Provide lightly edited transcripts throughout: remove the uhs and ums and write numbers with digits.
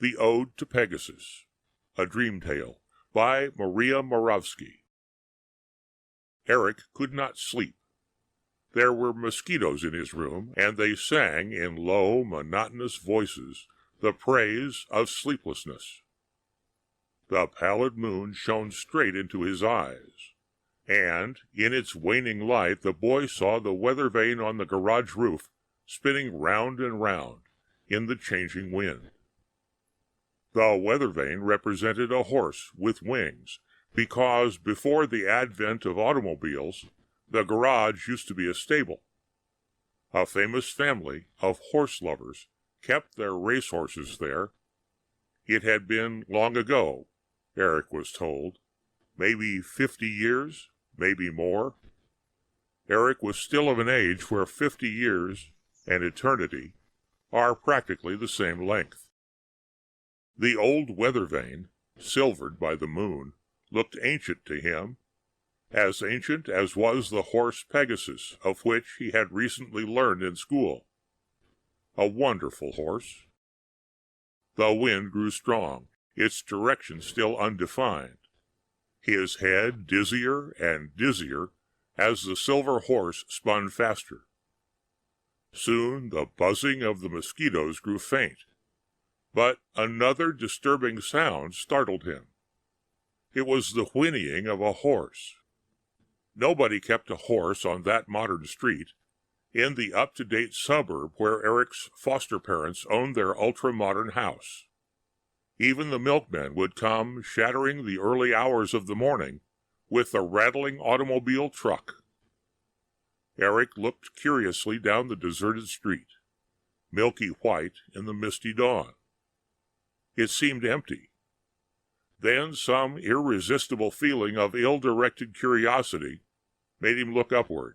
The Ode to Pegasus, a Dream Tale, by Maria Moravsky. Eric could not sleep. There were mosquitoes in his room, and they sang in low, monotonous voices the praise of sleeplessness. The pallid moon shone straight into his eyes, and in its waning light the boy saw the weather vane on the garage roof spinning round and round in the changing wind. The weather vane represented a horse with wings, because before the advent of automobiles, the garage used to be a stable. A famous family of horse lovers kept their racehorses there. It had been long ago, Eric was told, maybe 50 years, maybe more. Eric was still of an age where 50 years and eternity are practically the same length. The old weather vane, silvered by the moon, looked ancient to him, as ancient as was the horse Pegasus of which he had recently learned in school. A wonderful horse. The wind grew strong, its direction still undefined, his head dizzier and dizzier as the silver horse spun faster. Soon the buzzing of the mosquitoes grew faint, but another disturbing sound startled him. It was the whinnying of a horse. Nobody kept a horse on that modern street, in the up-to-date suburb where Eric's foster parents owned their ultra-modern house. Even the milkmen would come shattering the early hours of the morning with the rattling automobile truck. Eric looked curiously down the deserted street, milky white in the misty dawn. It seemed empty. Then some irresistible feeling of ill-directed curiosity made him look upward.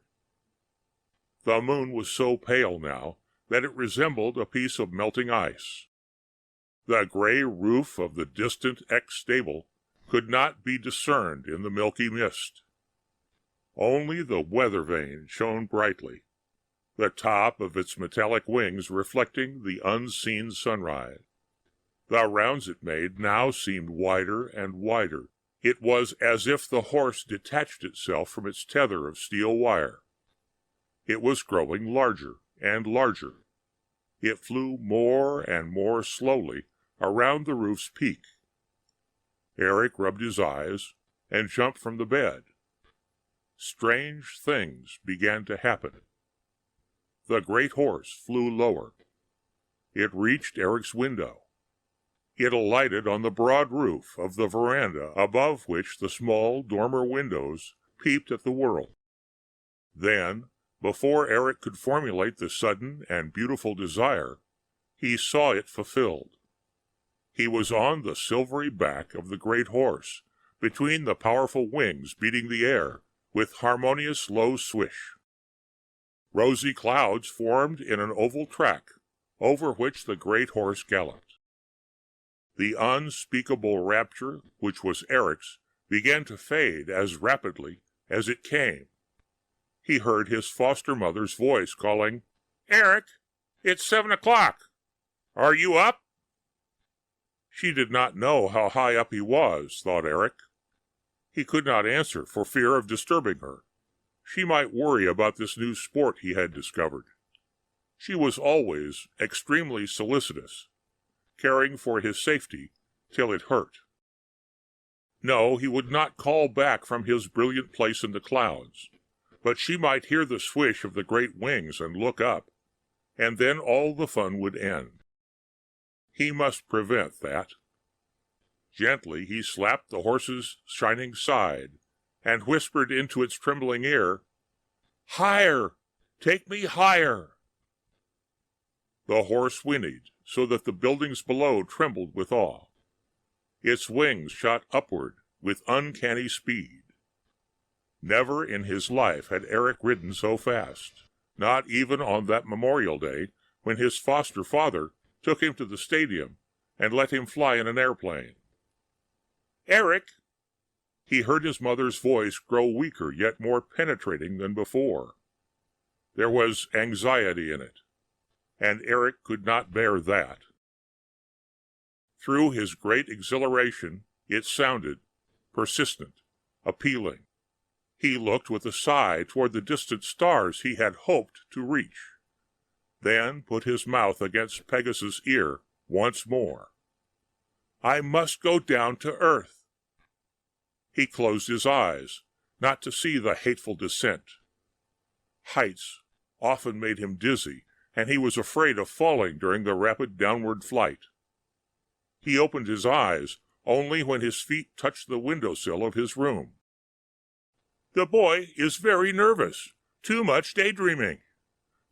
The moon was so pale now that it resembled a piece of melting ice. The gray roof of the distant ex-stable could not be discerned in the milky mist. Only the weather vane shone brightly, the top of its metallic wings reflecting the unseen sunrise. The rounds it made now seemed wider and wider. It was as if the horse detached itself from its tether of steel wire. It was growing larger and larger. It flew more and more slowly around the roof's peak. Eric rubbed his eyes and jumped from the bed. Strange things began to happen. The great horse flew lower. It reached Eric's window. It alighted on the broad roof of the veranda above which the small dormer windows peeped at the world. Then, before Eric could formulate the sudden and beautiful desire, he saw it fulfilled. He was on the silvery back of the great horse, between the powerful wings beating the air with harmonious low swish. Rosy clouds formed in an oval track over which the great horse galloped. The unspeakable rapture which was Eric's began to fade as rapidly as it came. He heard his foster mother's voice calling, "Eric, it's 7 o'clock. Are you up?" She did not know how high up he was, thought Eric. He could not answer for fear of disturbing her. She might worry about this new sport he had discovered. She was always extremely solicitous, caring for his safety till it hurt. No, he would not call back from his brilliant place in the clouds, but she might hear the swish of the great wings and look up, and then all the fun would end. He must prevent that. Gently he slapped the horse's shining side and whispered into its trembling ear, "Higher! Take me higher!" The horse whinnied so that the buildings below trembled with awe. Its wings shot upward with uncanny speed. Never in his life had Eric ridden so fast, not even on that Memorial Day when his foster father took him to the stadium and let him fly in an airplane. "Eric!" He heard his mother's voice grow weaker yet more penetrating than before. There was anxiety in it, and Eric could not bear that. through his great exhilaration, it sounded, persistent, appealing. He looked with a sigh toward the distant stars he had hoped to reach, then put his mouth against Pegasus' ear once more. "I must go down to earth." He closed his eyes, not to see the hateful descent. Heights often made him dizzy, and he was afraid of falling during the rapid downward flight. He opened his eyes only when his feet touched the windowsill of his room. "The boy is very nervous, too much daydreaming.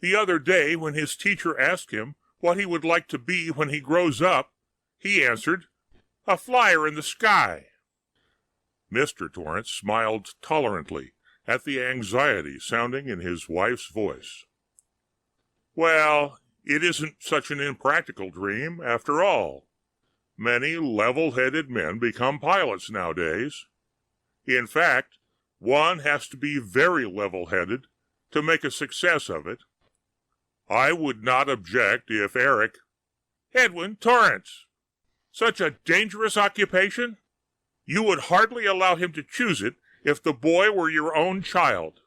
The other day, when his teacher asked him what he would like to be when he grows up, he answered, 'A flyer in the sky.'" Mr. Torrance smiled tolerantly at the anxiety sounding in his wife's voice. "Well, it isn't such an impractical dream, after all. Many level-headed men become pilots nowadays. In fact, one has to be very level-headed to make a success of it. I would not object if Eric—" "Edwin Torrance! Such a dangerous occupation? You would hardly allow him to choose it if the boy were your own child."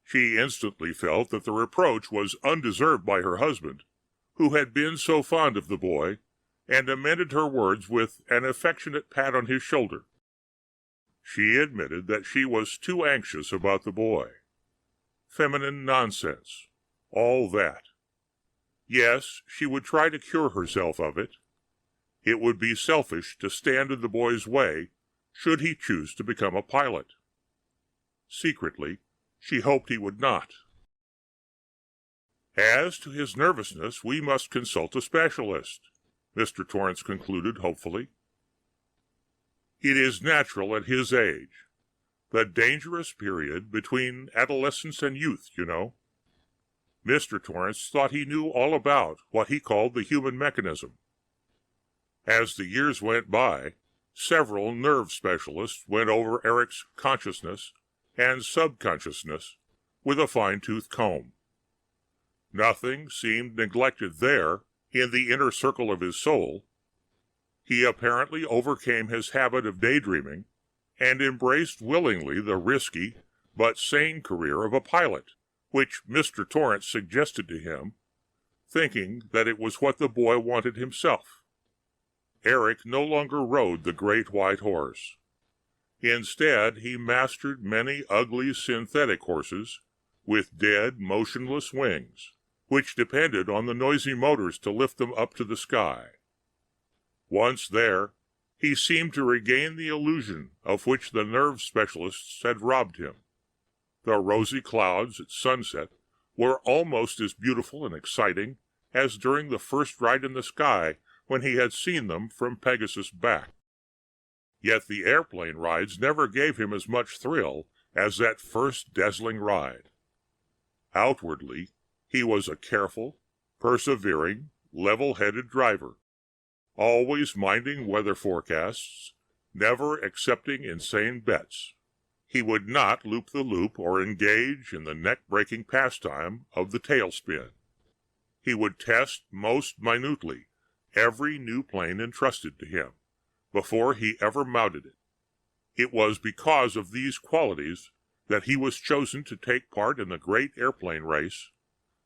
She instantly felt that the reproach was undeserved by her husband, who had been so fond of the boy, and amended her words with an affectionate pat on his shoulder. She admitted that she was too anxious about the boy. Feminine nonsense, all that. Yes, she would try to cure herself of it. It would be selfish to stand in the boy's way should he choose to become a pilot. Secretly, she hoped he would not. "As to his nervousness, we must consult a specialist," Mr. Torrance concluded hopefully. "It is natural at his age. The dangerous period between adolescence and youth, you know." Mr. Torrance thought he knew all about what he called the human mechanism. As the years went by, several nerve specialists went over Eric's consciousness and subconsciousness with a fine-tooth comb. Nothing seemed neglected there in the inner circle of his soul. He apparently overcame his habit of daydreaming and embraced willingly the risky but sane career of a pilot, which Mr. Torrance suggested to him, thinking that it was what the boy wanted himself. Eric no longer rode the great white horse. Instead, he mastered many ugly synthetic horses with dead, motionless wings, which depended on the noisy motors to lift them up to the sky. Once there, he seemed to regain the illusion of which the nerve specialists had robbed him. The rosy clouds at sunset were almost as beautiful and exciting as during the first ride in the sky when he had seen them from Pegasus' back. Yet the airplane rides never gave him as much thrill as that first dazzling ride. Outwardly, he was a careful, persevering, level-headed driver, always minding weather forecasts, never accepting insane bets. He would not loop the loop or engage in the neck-breaking pastime of the tailspin. He would test most minutely every new plane entrusted to him before he ever mounted it. It was because of these qualities that he was chosen to take part in the great airplane race,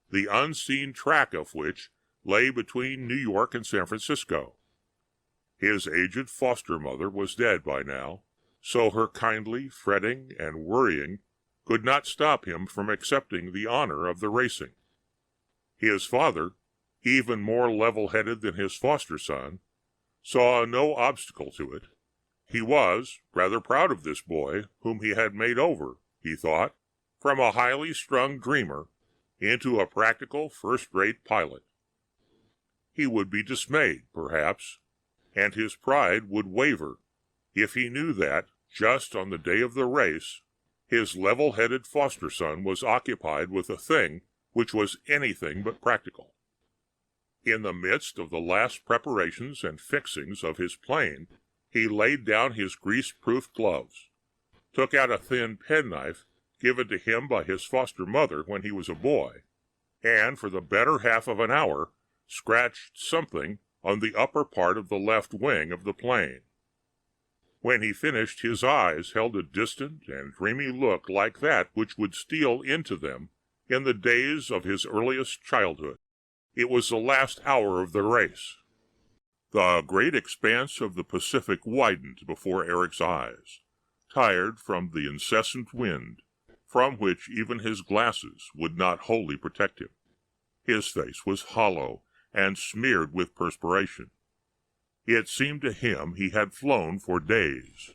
the unseen track of which lay between New York and San Francisco. His aged foster mother was dead by now, so her kindly fretting and worrying could not stop him from accepting the honor of the racing. His father, even more level-headed than his foster son, saw no obstacle to it. He was rather proud of this boy whom he had made over, he thought, from a highly strung dreamer into a practical first-rate pilot. He would be dismayed, perhaps, and his pride would waver if he knew that, just on the day of the race, his level-headed foster son was occupied with a thing which was anything but practical. In the midst of the last preparations and fixings of his plane, he laid down his grease-proofed gloves, took out a thin penknife given to him by his foster mother when he was a boy, and for the better half of an hour scratched something on the upper part of the left wing of the plane. When he finished, his eyes held a distant and dreamy look like that which would steal into them in the days of his earliest childhood. It was the last hour of the race. The great expanse of the Pacific widened before Eric's eyes, tired from the incessant wind, from which even his glasses would not wholly protect him. His face was hollow and smeared with perspiration. It seemed to him he had flown for days.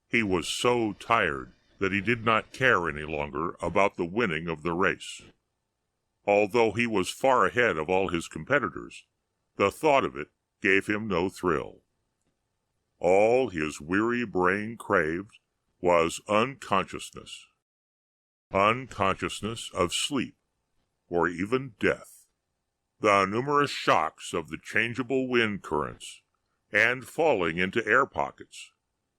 He was so tired that he did not care any longer about the winning of the race. Although he was far ahead of all his competitors, the thought of it gave him no thrill. All his weary brain craved was unconsciousness. Unconsciousness of sleep, or even death. The numerous shocks of the changeable wind currents, and falling into air pockets,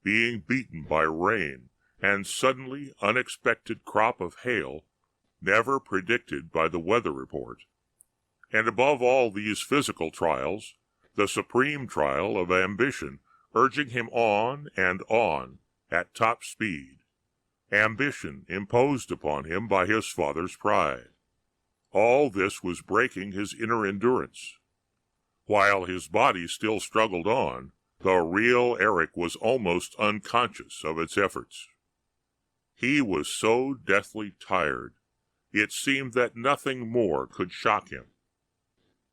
being beaten by rain and suddenly unexpected crop of hail, never predicted by the weather report, and above all these physical trials, the supreme trial of ambition urging him on and on at top speed, ambition imposed upon him by his father's pride. All this was breaking his inner endurance. While his body still struggled on, the real Eric was almost unconscious of its efforts. He was so deathly tired, it seemed that nothing more could shock him.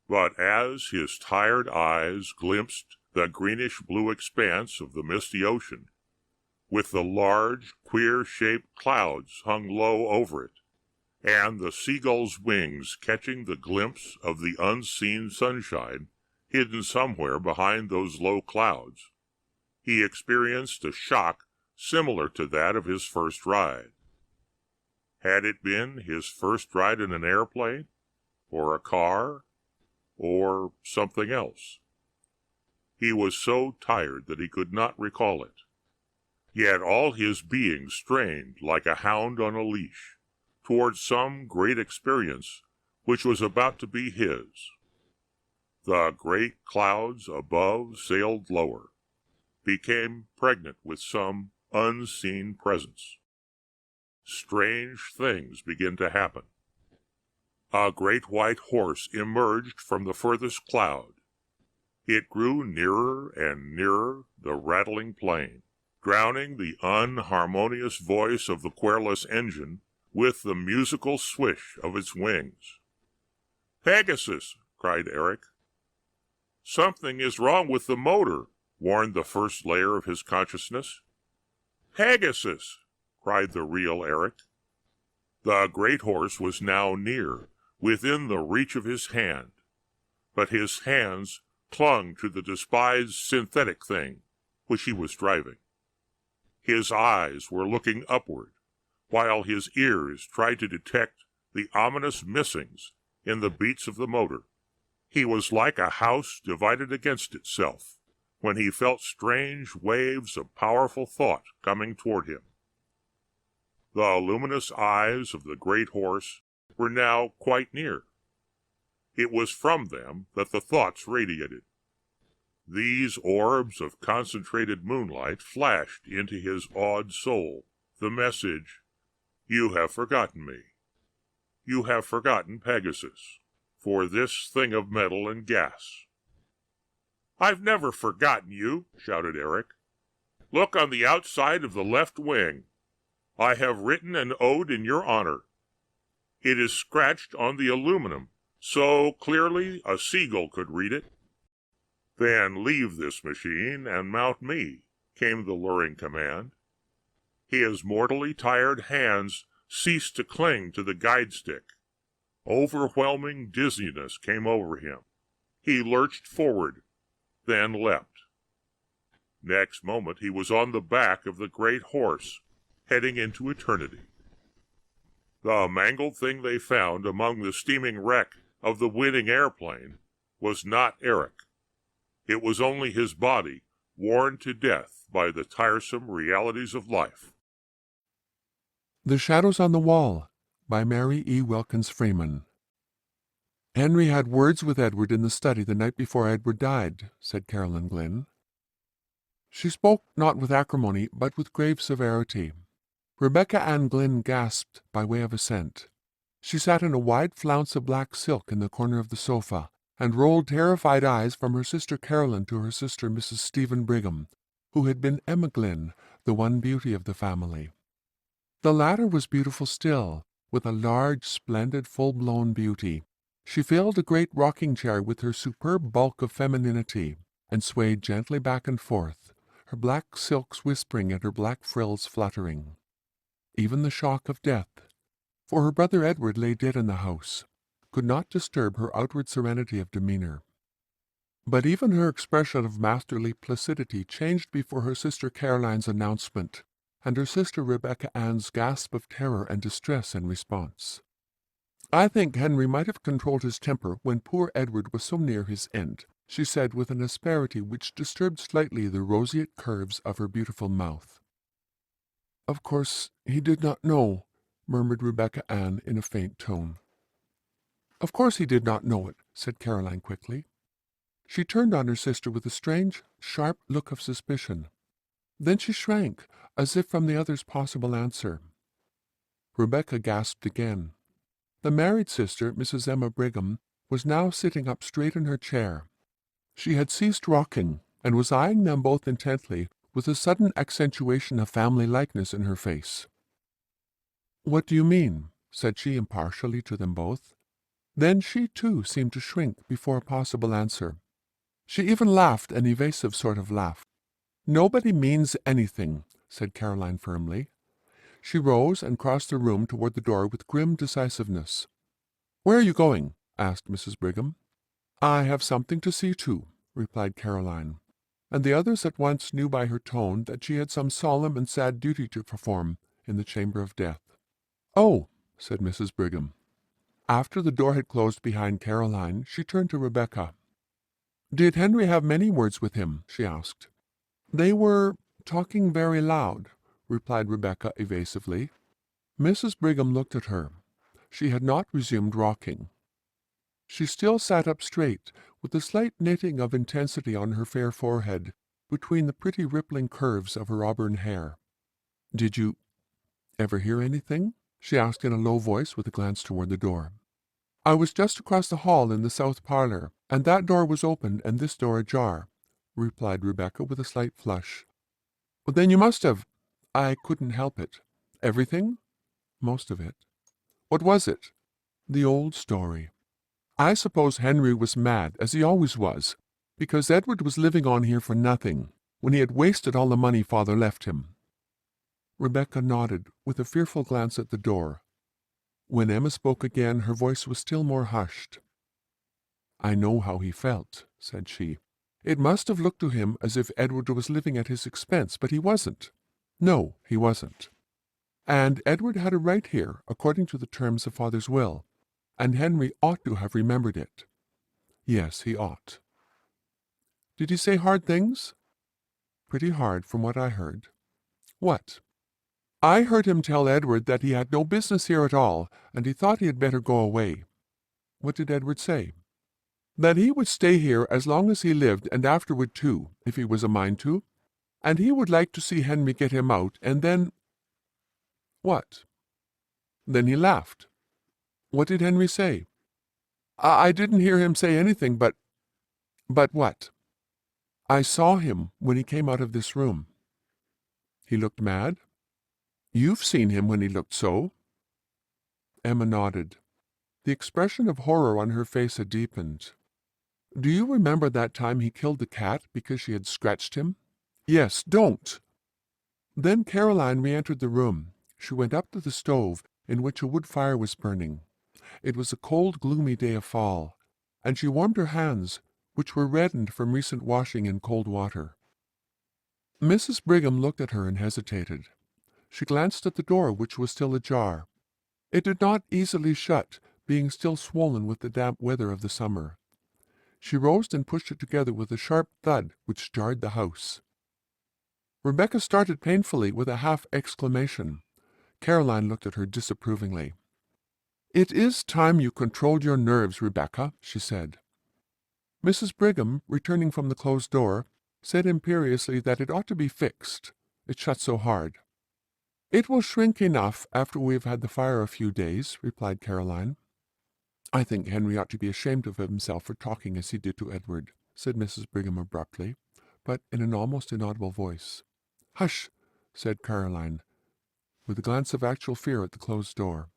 But as his tired eyes glimpsed the greenish-blue expanse of the misty ocean, with the large, queer-shaped clouds hung low over it, and the seagull's wings catching the glimpse of the unseen sunshine hidden somewhere behind those low clouds, he experienced a shock similar to that of his first ride. Had it been his first ride in an airplane, or a car, or something else? He was so tired that he could not recall it. Yet all his being strained like a hound on a leash towards some great experience which was about to be his. The great clouds above sailed lower, became pregnant with some unseen presence. Strange things began to happen. A great white horse emerged from the furthest cloud. It grew nearer and nearer the rattling plane, drowning the unharmonious voice of the querulous engine with the musical swish of its wings. "Pegasus!" cried Eric. "Something is wrong with the motor," warned the first layer of his consciousness. "Pegasus!" cried the real Eric. The great horse was now near, within the reach of his hand, but his hands clung to the despised synthetic thing which he was driving. His eyes were looking upward, while his ears tried to detect the ominous missings in the beats of the motor. He was like a house divided against itself when he felt strange waves of powerful thought coming toward him. The luminous eyes of the great horse were now quite near. It was from them that the thoughts radiated. These orbs of concentrated moonlight flashed into his awed soul the message, "You have forgotten me. You have forgotten Pegasus, for this thing of metal and gas." "I've never forgotten you," shouted Eric. "Look on the outside of the left wing. I have written an ode in your honor. It is scratched on the aluminum, so clearly a seagull could read it." "Then leave this machine and mount me," came the luring command. His mortally tired hands ceased to cling to the guide stick. Overwhelming dizziness came over him. He lurched forward, then leapt. Next moment he was on the back of the great horse, heading into eternity. The mangled thing they found among the steaming wreck of the winning airplane was not Eric. It was only his body, worn to death by the tiresome realities of life. The Shadows on the Wall by Mary E. Wilkins Freeman. "Henry had words with Edward in the study the night before Edward died," said Caroline Glynn. She spoke not with acrimony, but with grave severity. Rebecca Ann Glynn gasped by way of assent. She sat in a wide flounce of black silk in the corner of the sofa, and rolled terrified eyes from her sister Caroline to her sister Mrs. Stephen Brigham, who had been Emma Glynn, the one beauty of the family. The latter was beautiful still, with a large, splendid, full-blown beauty. She filled a great rocking-chair with her superb bulk of femininity, and swayed gently back and forth, her black silks whispering and her black frills fluttering. Even the shock of death, for her brother Edward lay dead in the house, could not disturb her outward serenity of demeanor. But even her expression of masterly placidity changed before her sister Caroline's announcement, and her sister Rebecca Ann's gasp of terror and distress in response. "I think Henry might have controlled his temper when poor Edward was so near his end," she said with an asperity which disturbed slightly the roseate curves of her beautiful mouth. "Of course he did not know," murmured Rebecca Ann in a faint tone. "Of course he did not know it," said Caroline quickly. She turned on her sister with a strange, sharp look of suspicion. Then she shrank, as if from the other's possible answer. Rebecca gasped again. The married sister, Mrs. Emma Brigham, was now sitting up straight in her chair. She had ceased rocking, and was eyeing them both intently, with a sudden accentuation of family likeness in her face. "What do you mean?" said she impartially to them both. Then she, too, seemed to shrink before a possible answer. She even laughed an evasive sort of laugh. "Nobody means anything," said Caroline firmly. She rose and crossed the room toward the door with grim decisiveness. "Where are you going?" asked Mrs. Brigham. "I have something to see to," replied Caroline, and the others at once knew by her tone that she had some solemn and sad duty to perform in the chamber of death. "Oh," said Mrs. Brigham. After the door had closed behind Caroline, she turned to Rebecca. "Did Henry have many words with him?" she asked. "They were talking very loud," replied Rebecca evasively. Mrs. Brigham looked at her. She had not resumed rocking. She still sat up straight, with a slight knitting of intensity on her fair forehead, between the pretty rippling curves of her auburn hair. "Did you ever hear anything?" she asked in a low voice with a glance toward the door. "I was just across the hall in the south parlor, and that door was open and this door ajar," replied Rebecca with a slight flush. "Then you must have—" "I couldn't help it." "Everything?" "Most of it." "What was it?" "The old story. I suppose Henry was mad, as he always was, because Edward was living on here for nothing, when he had wasted all the money father left him." Rebecca nodded, with a fearful glance at the door. When Emma spoke again, her voice was still more hushed. "I know how he felt," said she. "It must have looked to him as if Edward was living at his expense, but he wasn't. No, he wasn't. And Edward had a right here, according to the terms of father's will, and Henry ought to have remembered it. Yes, he ought." "Did he say hard things?" "Pretty hard, from what I heard." "What?" "I heard him tell Edward that he had no business here at all, and he thought he had better go away." "What did Edward say?" "That he would stay here as long as he lived, and afterward too, if he was a mind to, and he would like to see Henry get him out, and then—" "What?" "Then he laughed." "What did Henry say?" I didn't hear him say anything, but—" "But what?" "I saw him when he came out of this room." "He looked mad?" "You've seen him when he looked so." Emma nodded. The expression of horror on her face had deepened. "Do you remember that time he killed the cat because she had scratched him?" "Yes, don't!" Then Caroline re-entered the room. She went up to the stove, in which a wood fire was burning. It was a cold, gloomy day of fall, and she warmed her hands, which were reddened from recent washing in cold water. Mrs. Brigham looked at her and hesitated. She glanced at the door, which was still ajar. It did not easily shut, being still swollen with the damp weather of the summer. She rose and pushed it together with a sharp thud which jarred the house. Rebecca started painfully with a half exclamation. Caroline looked at her disapprovingly. "It is time you controlled your nerves, Rebecca," she said. Mrs. Brigham, returning from the closed door, said imperiously that it ought to be fixed. It shut so hard. "It will shrink enough after we have had the fire a few days," replied Caroline. "I think Henry ought to be ashamed of himself for talking as he did to Edward," said Mrs. Brigham abruptly, but in an almost inaudible voice. "Hush!" said Caroline, with a glance of actual fear at the closed door.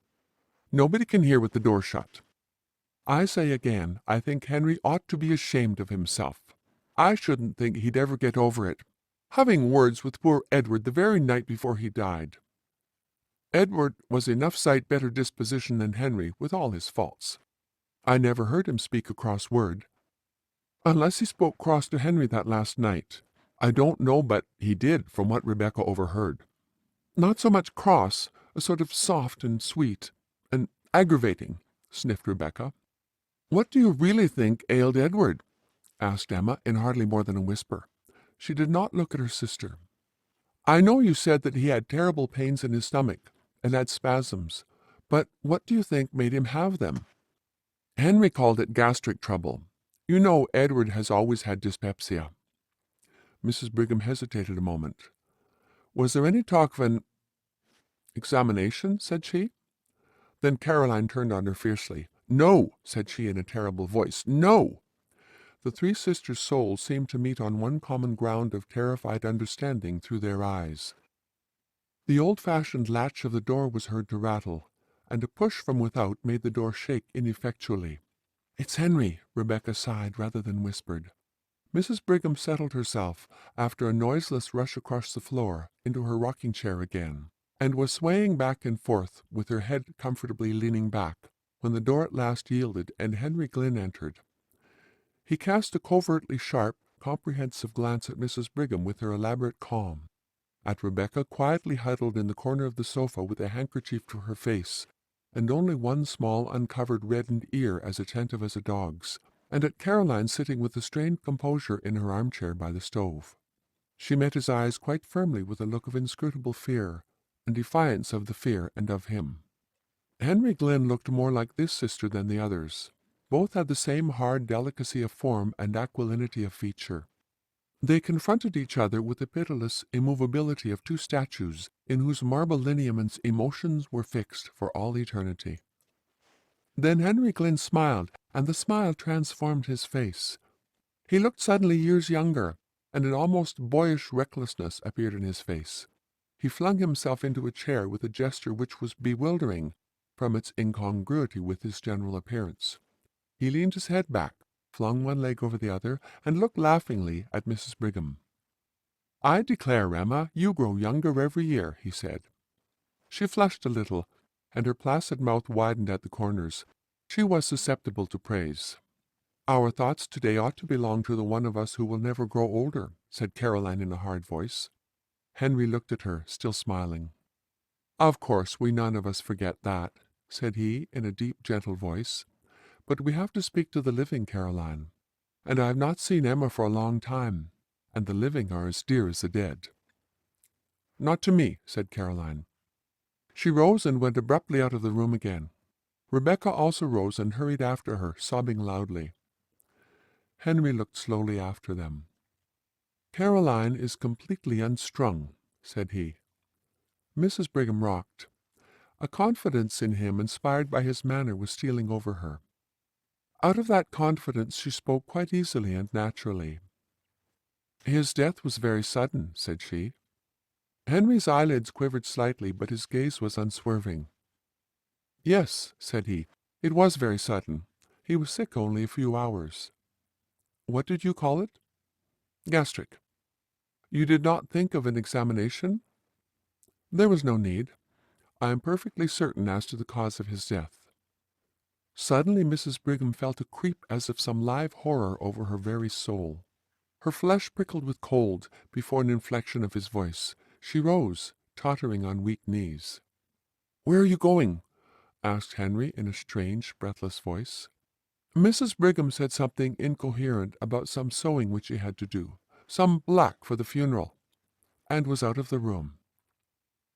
"Nobody can hear with the door shut. I say again, I think Henry ought to be ashamed of himself. I shouldn't think he'd ever get over it. Having words with poor Edward the very night before he died. Edward was enough sight better disposition than Henry, with all his faults. I never heard him speak a cross word. Unless he spoke cross to Henry that last night. I don't know but he did, from what Rebecca overheard. Not so much cross, a sort of soft and sweet, and aggravating," sniffed Rebecca. "What do you really think ailed Edward?" asked Emma, in hardly more than a whisper. She did not look at her sister. "I know you said that he had terrible pains in his stomach, and had spasms, but what do you think made him have them?" "Henry called it gastric trouble. You know Edward has always had dyspepsia." Mrs. Brigham hesitated a moment. "Was there any talk of an examination?" said she. Then Caroline turned on her fiercely. "No!" said she in a terrible voice. "No!" The three sisters' souls seemed to meet on one common ground of terrified understanding through their eyes. The old-fashioned latch of the door was heard to rattle, and a push from without made the door shake ineffectually. "It's Henry," Rebecca sighed rather than whispered. Mrs. Brigham settled herself, after a noiseless rush across the floor, into her rocking-chair again, and was swaying back and forth, with her head comfortably leaning back, when the door at last yielded and Henry Glynn entered. He cast a covertly sharp, comprehensive glance at Mrs. Brigham with her elaborate calm, at Rebecca quietly huddled in the corner of the sofa with a handkerchief to her face, and only one small uncovered reddened ear as attentive as a dog's, and at Caroline sitting with a strained composure in her armchair by the stove. She met his eyes quite firmly with a look of inscrutable fear, and defiance of the fear and of him. Henry Glynn looked more like this sister than the others. Both had the same hard delicacy of form and aquilinity of feature. They confronted each other with the pitiless immovability of two statues in whose marble lineaments emotions were fixed for all eternity. Then Henry Glynn smiled, and the smile transformed his face. He looked suddenly years younger, and an almost boyish recklessness appeared in his face. He flung himself into a chair with a gesture which was bewildering from its incongruity with his general appearance. He leaned his head back, flung one leg over the other, and looked laughingly at Mrs. Brigham. "I declare, Emma, you grow younger every year," he said. She flushed a little, and her placid mouth widened at the corners. She was susceptible to praise. "Our thoughts today ought to belong to the one of us who will never grow older," said Caroline in a hard voice. Henry looked at her, still smiling. "Of course, we none of us forget that," said he in a deep, gentle voice. "But we have to speak to the living, Caroline. And I have not seen Emma for a long time, and the living are as dear as the dead." "Not to me," said Caroline. She rose and went abruptly out of the room again. Rebecca also rose and hurried after her, sobbing loudly. Henry looked slowly after them. "Caroline is completely unstrung," said he. Mrs. Brigham rocked. A confidence in him inspired by his manner was stealing over her. Out of that confidence she spoke quite easily and naturally. "His death was very sudden," said she. Henry's eyelids quivered slightly, but his gaze was unswerving. "Yes," said he, "it was very sudden. He was sick only a few hours." "What did you call it?" "Gastric." "You did not think of an examination?" "There was no need. I am perfectly certain as to the cause of his death." Suddenly Mrs. Brigham felt a creep as of some live horror over her very soul. Her flesh prickled with cold before an inflection of his voice. She rose, tottering on weak knees. "Where are you going?" asked Henry in a strange, breathless voice. Mrs. Brigham said something incoherent about some sewing which she had to do, some black for the funeral, and was out of the room.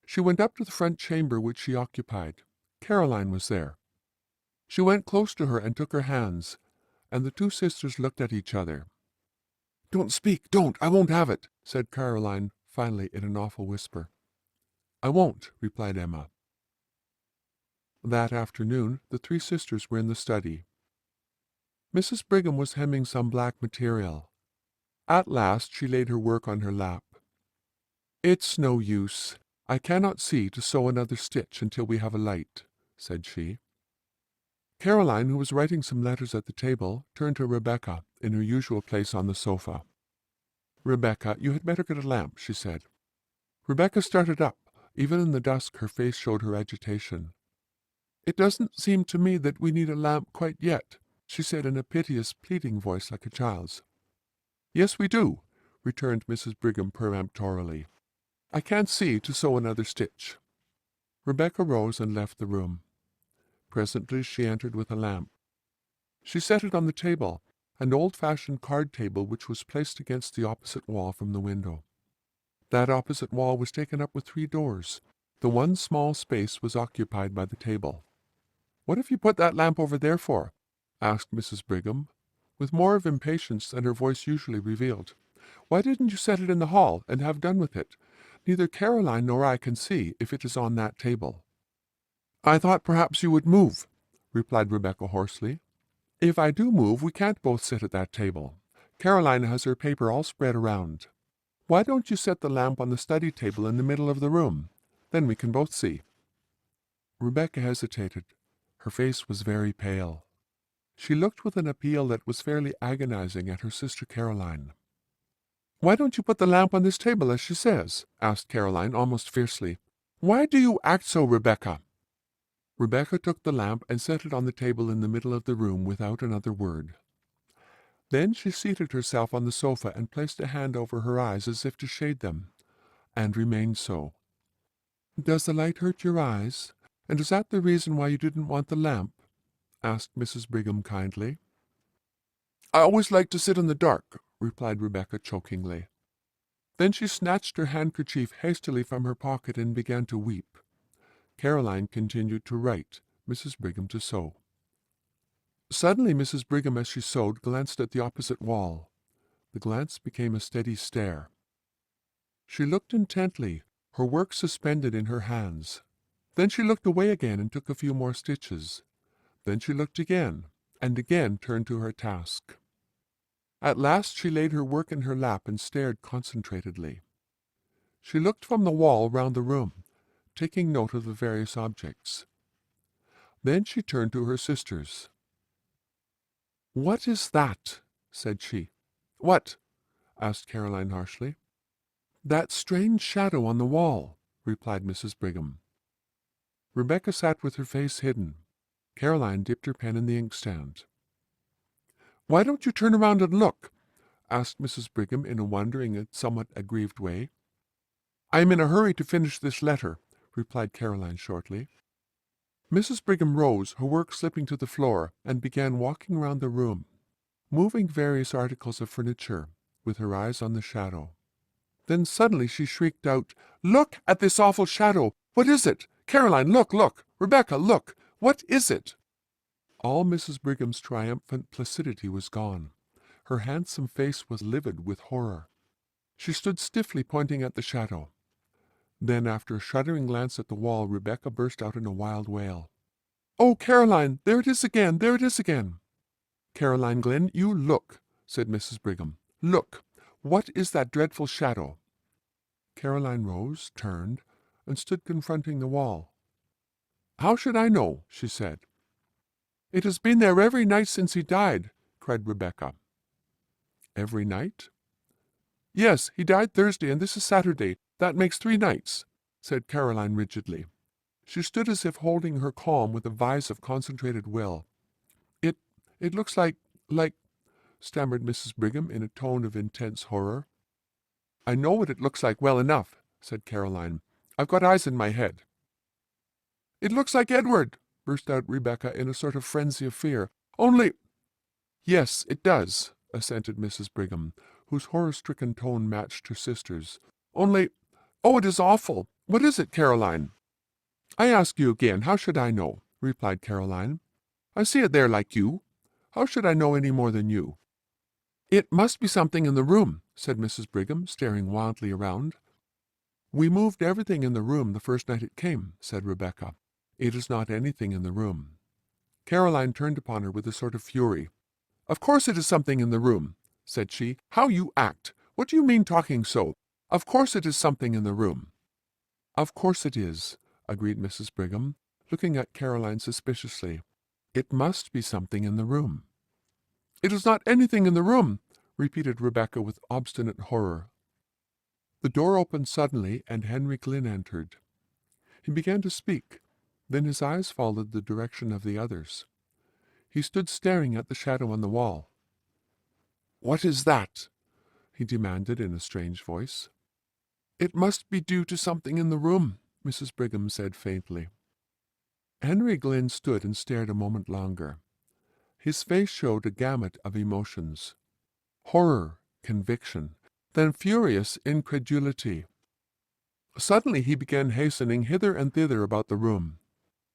She went up to the front chamber which she occupied. Caroline was there. She went close to her and took her hands, and the two sisters looked at each other. "Don't speak, don't! I won't have it," said Caroline, finally in an awful whisper. "I won't," replied Emma. That afternoon the three sisters were in the study. Mrs. Brigham was hemming some black material. At last she laid her work on her lap. "It's no use. I cannot see to sew another stitch until we have a light," said she. Caroline, who was writing some letters at the table, turned to Rebecca, in her usual place on the sofa. "Rebecca, you had better get a lamp," she said. Rebecca started up. Even in the dusk her face showed her agitation. "It doesn't seem to me that we need a lamp quite yet," she said in a piteous, pleading voice like a child's. "Yes, we do," returned Mrs. Brigham peremptorily. "I can't see to sew another stitch." Rebecca rose and left the room. Presently she entered with a lamp. She set it on the table, an old-fashioned card table which was placed against the opposite wall from the window. That opposite wall was taken up with 3 doors. The one small space was occupied by the table. "What have you put that lamp over there for?" asked Mrs. Brigham, with more of impatience than her voice usually revealed. "Why didn't you set it in the hall and have done with it? Neither Caroline nor I can see if it is on that table." "I thought perhaps you would move," replied Rebecca hoarsely. "If I do move, we can't both sit at that table. Caroline has her paper all spread around. Why don't you set the lamp on the study table in the middle of the room? Then we can both see." Rebecca hesitated. Her face was very pale. She looked with an appeal that was fairly agonizing at her sister Caroline. "Why don't you put the lamp on this table, as she says?" asked Caroline, almost fiercely. "Why do you act so, Rebecca?" Rebecca took the lamp and set it on the table in the middle of the room without another word. Then she seated herself on the sofa and placed a hand over her eyes as if to shade them, and remained so. "Does the light hurt your eyes? And is that the reason why you didn't want the lamp?" asked Mrs. Brigham kindly. "I always like to sit in the dark," replied Rebecca chokingly. Then she snatched her handkerchief hastily from her pocket and began to weep. Caroline continued to write, Mrs. Brigham to sew. Suddenly Mrs. Brigham, as she sewed, glanced at the opposite wall. The glance became a steady stare. She looked intently, her work suspended in her hands. Then she looked away again and took a few more stitches. Then she looked again, and again turned to her task. At last she laid her work in her lap and stared concentratedly. She looked from the wall round the room, taking note of the various objects. Then she turned to her sisters. "What is that?" said she. "What?" asked Caroline harshly. "That strange shadow on the wall," replied Mrs. Brigham. Rebecca sat with her face hidden. Caroline dipped her pen in the inkstand. "Why don't you turn around and look?" asked Mrs. Brigham in a wondering and somewhat aggrieved way. "I am in a hurry to finish this letter," replied Caroline shortly. Mrs. Brigham rose, her work slipping to the floor, and began walking round the room, moving various articles of furniture, with her eyes on the shadow. Then suddenly she shrieked out, "Look at this awful shadow! What is it? Caroline, look, look! Rebecca, look! What is it?" All Mrs. Brigham's triumphant placidity was gone. Her handsome face was livid with horror. She stood stiffly pointing at the shadow. Then, after a shuddering glance at the wall, Rebecca burst out in a wild wail. "Oh, Caroline, there it is again! There it is again!" "Caroline Glynn, you look," said Mrs. Brigham. "Look! What is that dreadful shadow?" Caroline rose, turned, and stood confronting the wall. "How should I know?" she said. "It has been there every night since he died," cried Rebecca. "Every night?" "Yes, he died Thursday, and this is Saturday. That makes 3 nights," said Caroline rigidly. She stood as if holding her calm with a vise of concentrated will. It looks like, stammered Mrs. Brigham in a tone of intense horror. "I know what it looks like well enough," said Caroline. "I've got eyes in my head." "It looks like Edward," burst out Rebecca in a sort of frenzy of fear. "Only—" "Yes, it does," assented Mrs. Brigham, whose horror-stricken tone matched her sister's. "Only—oh, it is awful! What is it, Caroline?" "I ask you again, how should I know?" replied Caroline. I see it there like you. How should I know any more than you?" "It must be something in the room," said Mrs. Brigham, staring wildly around. "We moved everything in the room the first night it came," said Rebecca. "It is not anything in the room." Caroline turned upon her with a sort of fury. "Of course it is something in the room," said she. "How you act! What do you mean talking so? Of course it is something in the room." "Of course it is," agreed Mrs. Brigham, looking at Caroline suspiciously. "It must be something in the room." "It is not anything in the room," repeated Rebecca with obstinate horror. The door opened suddenly, and Henry Glynn entered. He began to speak, then his eyes followed the direction of the others. He stood staring at the shadow on the wall. "What is that?" he demanded in a strange voice. "It must be due to something in the room," Mrs. Brigham said faintly. Henry Glynn stood and stared a moment longer. His face showed a gamut of emotions: horror, conviction, then furious incredulity. Suddenly he began hastening hither and thither about the room.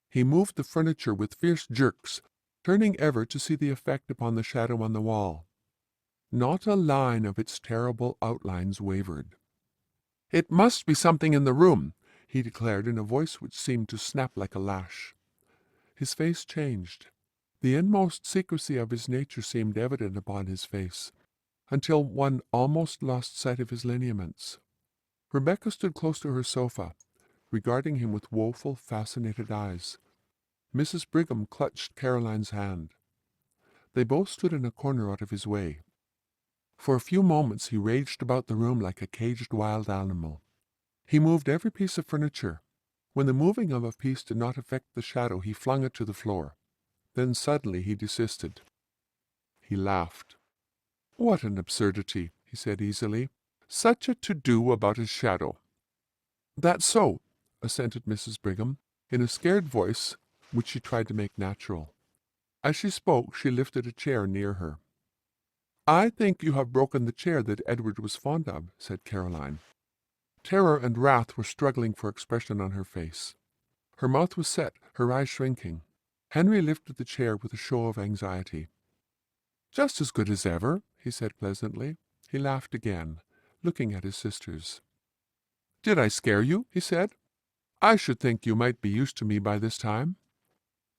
He moved the furniture with fierce jerks, turning ever to see the effect upon the shadow on the wall. Not a line of its terrible outlines wavered. "It must be something in the room," he declared in a voice which seemed to snap like a lash. His face changed. The inmost secrecy of his nature seemed evident upon his face, until one almost lost sight of his lineaments. Rebecca stood close to her sofa, regarding him with woeful, fascinated eyes. Mrs. Brigham clutched Caroline's hand. They both stood in a corner out of his way. For a few moments he raged about the room like a caged wild animal. He moved every piece of furniture. When the moving of a piece did not affect the shadow, he flung it to the floor. Then suddenly he desisted. He laughed. "What an absurdity," he said easily. "Such a to-do about a shadow." "That's so," assented Mrs. Brigham, in a scared voice which she tried to make natural. As she spoke, she lifted a chair near her. "I think you have broken the chair that Edward was fond of," said Caroline. Terror and wrath were struggling for expression on her face. Her mouth was set, her eyes shrinking. Henry lifted the chair with a show of anxiety. "Just as good as ever," he said pleasantly. He laughed again, looking at his sisters. "Did I scare you?" he said. "I should think you might be used to me by this time.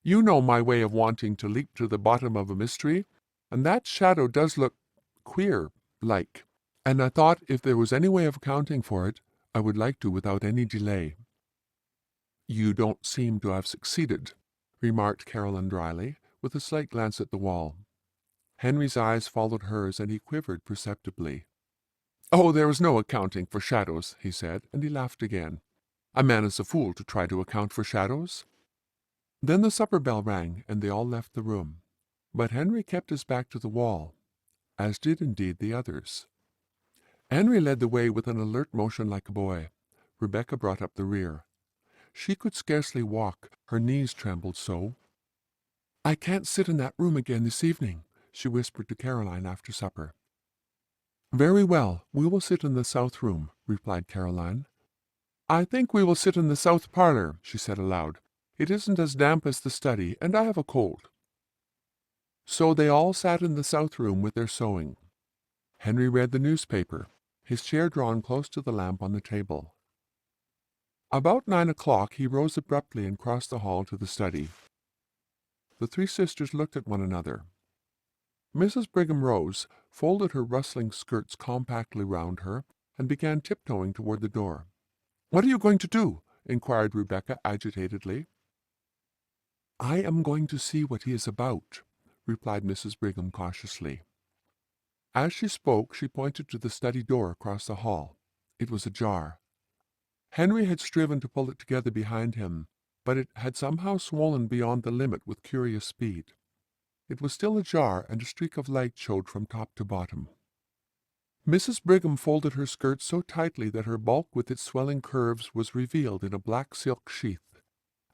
You know my way of wanting to leap to the bottom of a mystery, and that shadow does look queer, like, and I thought if there was any way of accounting for it, I would like to without any delay." "You don't seem to have succeeded," remarked Caroline dryly, with a slight glance at the wall. Henry's eyes followed hers, and he quivered perceptibly. "Oh, there is no accounting for shadows," he said, and he laughed again. "A man is a fool to try to account for shadows." Then the supper bell rang, and they all left the room. But Henry kept his back to the wall, as did indeed the others. Henry led the way with an alert motion like a boy. Rebecca brought up the rear. She could scarcely walk, her knees trembled so. "I can't sit in that room again this evening," she whispered to Caroline after supper. "Very well, we will sit in the south room," replied Caroline. "I think we will sit in the south parlor," she said aloud. "It isn't as damp as the study, and I have a cold." So they all sat in the south room with their sewing. Henry read the newspaper, his chair drawn close to the lamp on the table. About 9 o'clock he rose abruptly and crossed the hall to the study. The three sisters looked at one another. Mrs. Brigham rose, folded her rustling skirts compactly round her, and began tiptoeing toward the door. "What are you going to do?" inquired Rebecca agitatedly. "I am going to see what he is about," replied Mrs. Brigham cautiously. As she spoke, she pointed to the study door across the hall. It was ajar. Henry had striven to pull it together behind him, but it had somehow swollen beyond the limit with curious speed. It was still ajar, and a streak of light showed from top to bottom. Mrs. Brigham folded her skirts so tightly that her bulk with its swelling curves was revealed in a black silk sheath,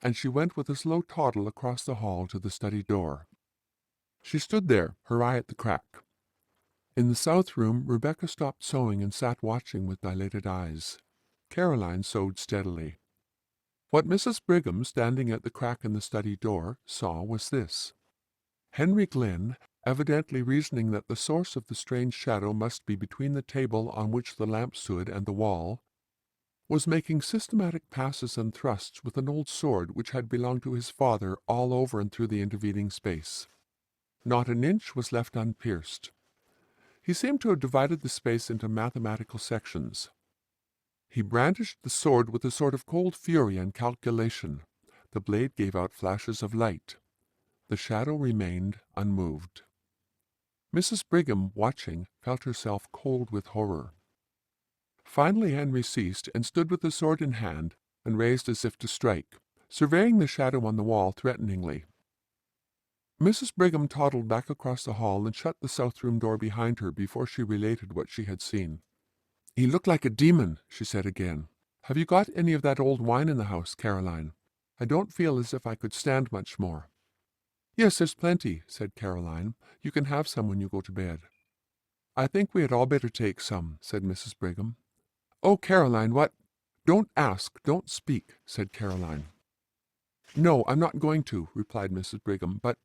and she went with a slow toddle across the hall to the study door. She stood there, her eye at the crack. In the south room, Rebecca stopped sewing and sat watching with dilated eyes. Caroline sewed steadily. What Mrs. Brigham, standing at the crack in the study door, saw was this. Henry Glynn, evidently reasoning that the source of the strange shadow must be between the table on which the lamp stood and the wall, was making systematic passes and thrusts with an old sword which had belonged to his father all over and through the intervening space. Not an inch was left unpierced. He seemed to have divided the space into mathematical sections. He brandished the sword with a sort of cold fury and calculation. The blade gave out flashes of light. The shadow remained unmoved. Mrs. Brigham, watching, felt herself cold with horror. Finally Henry ceased, and stood with the sword in hand, and raised as if to strike, surveying the shadow on the wall threateningly. Mrs. Brigham toddled back across the hall and shut the south room door behind her before she related what she had seen. "He looked like a demon," she said again. "Have you got any of that old wine in the house, Caroline? I don't feel as if I could stand much more." "Yes, there's plenty," said Caroline. "You can have some when you go to bed." "I think we had all better take some," said Mrs. Brigham. "Oh, Caroline, what—" "Don't ask, don't speak," said Caroline. "No, I'm not going to," replied Mrs. Brigham, "but—"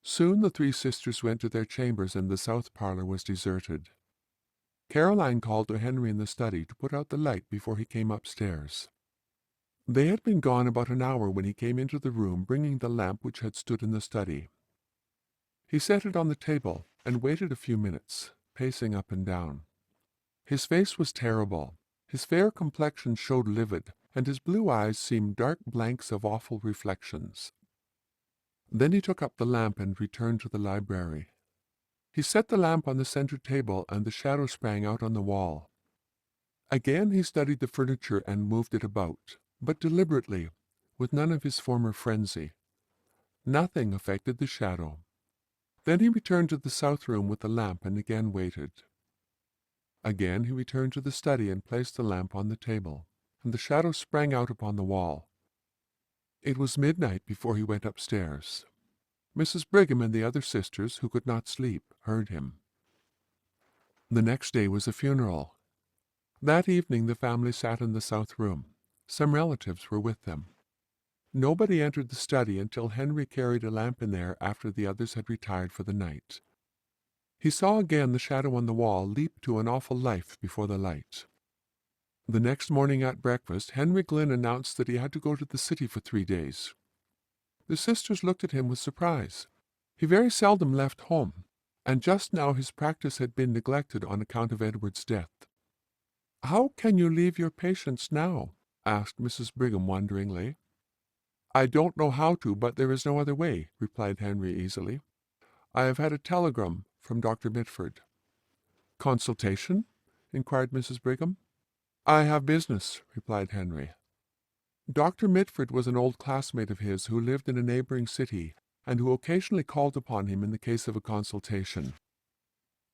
Soon the three sisters went to their chambers, and the south parlor was deserted. Caroline called to Henry in the study to put out the light before he came upstairs. They had been gone about an hour when he came into the room, bringing the lamp which had stood in the study. He set it on the table and waited a few minutes, pacing up and down. His face was terrible. His fair complexion showed livid, and his blue eyes seemed dark blanks of awful reflections. Then he took up the lamp and returned to the library. He set the lamp on the center table, and the shadow sprang out on the wall. Again he studied the furniture and moved it about, but deliberately, with none of his former frenzy. Nothing affected the shadow. Then he returned to the south room with the lamp and again waited. Again he returned to the study and placed the lamp on the table, and the shadow sprang out upon the wall. It was midnight before he went upstairs. Mrs. Brigham and the other sisters, who could not sleep, heard him. The next day was a funeral. That evening the family sat in the south room. Some relatives were with them. Nobody entered the study until Henry carried a lamp in there after the others had retired for the night. He saw again the shadow on the wall leap to an awful life before the light. The next morning at breakfast, Henry Glynn announced that he had to go to the city for 3 days. The sisters looked at him with surprise. He very seldom left home, and just now his practice had been neglected on account of Edward's death. "How can you leave your patients now?" asked Mrs. Brigham wonderingly. "I don't know how to, but there is no other way," replied Henry easily. "I have had a telegram from Dr. Mitford." "Consultation?" inquired Mrs. Brigham. "I have business," replied Henry. Dr. Mitford was an old classmate of his who lived in a neighboring city, and who occasionally called upon him in the case of a consultation.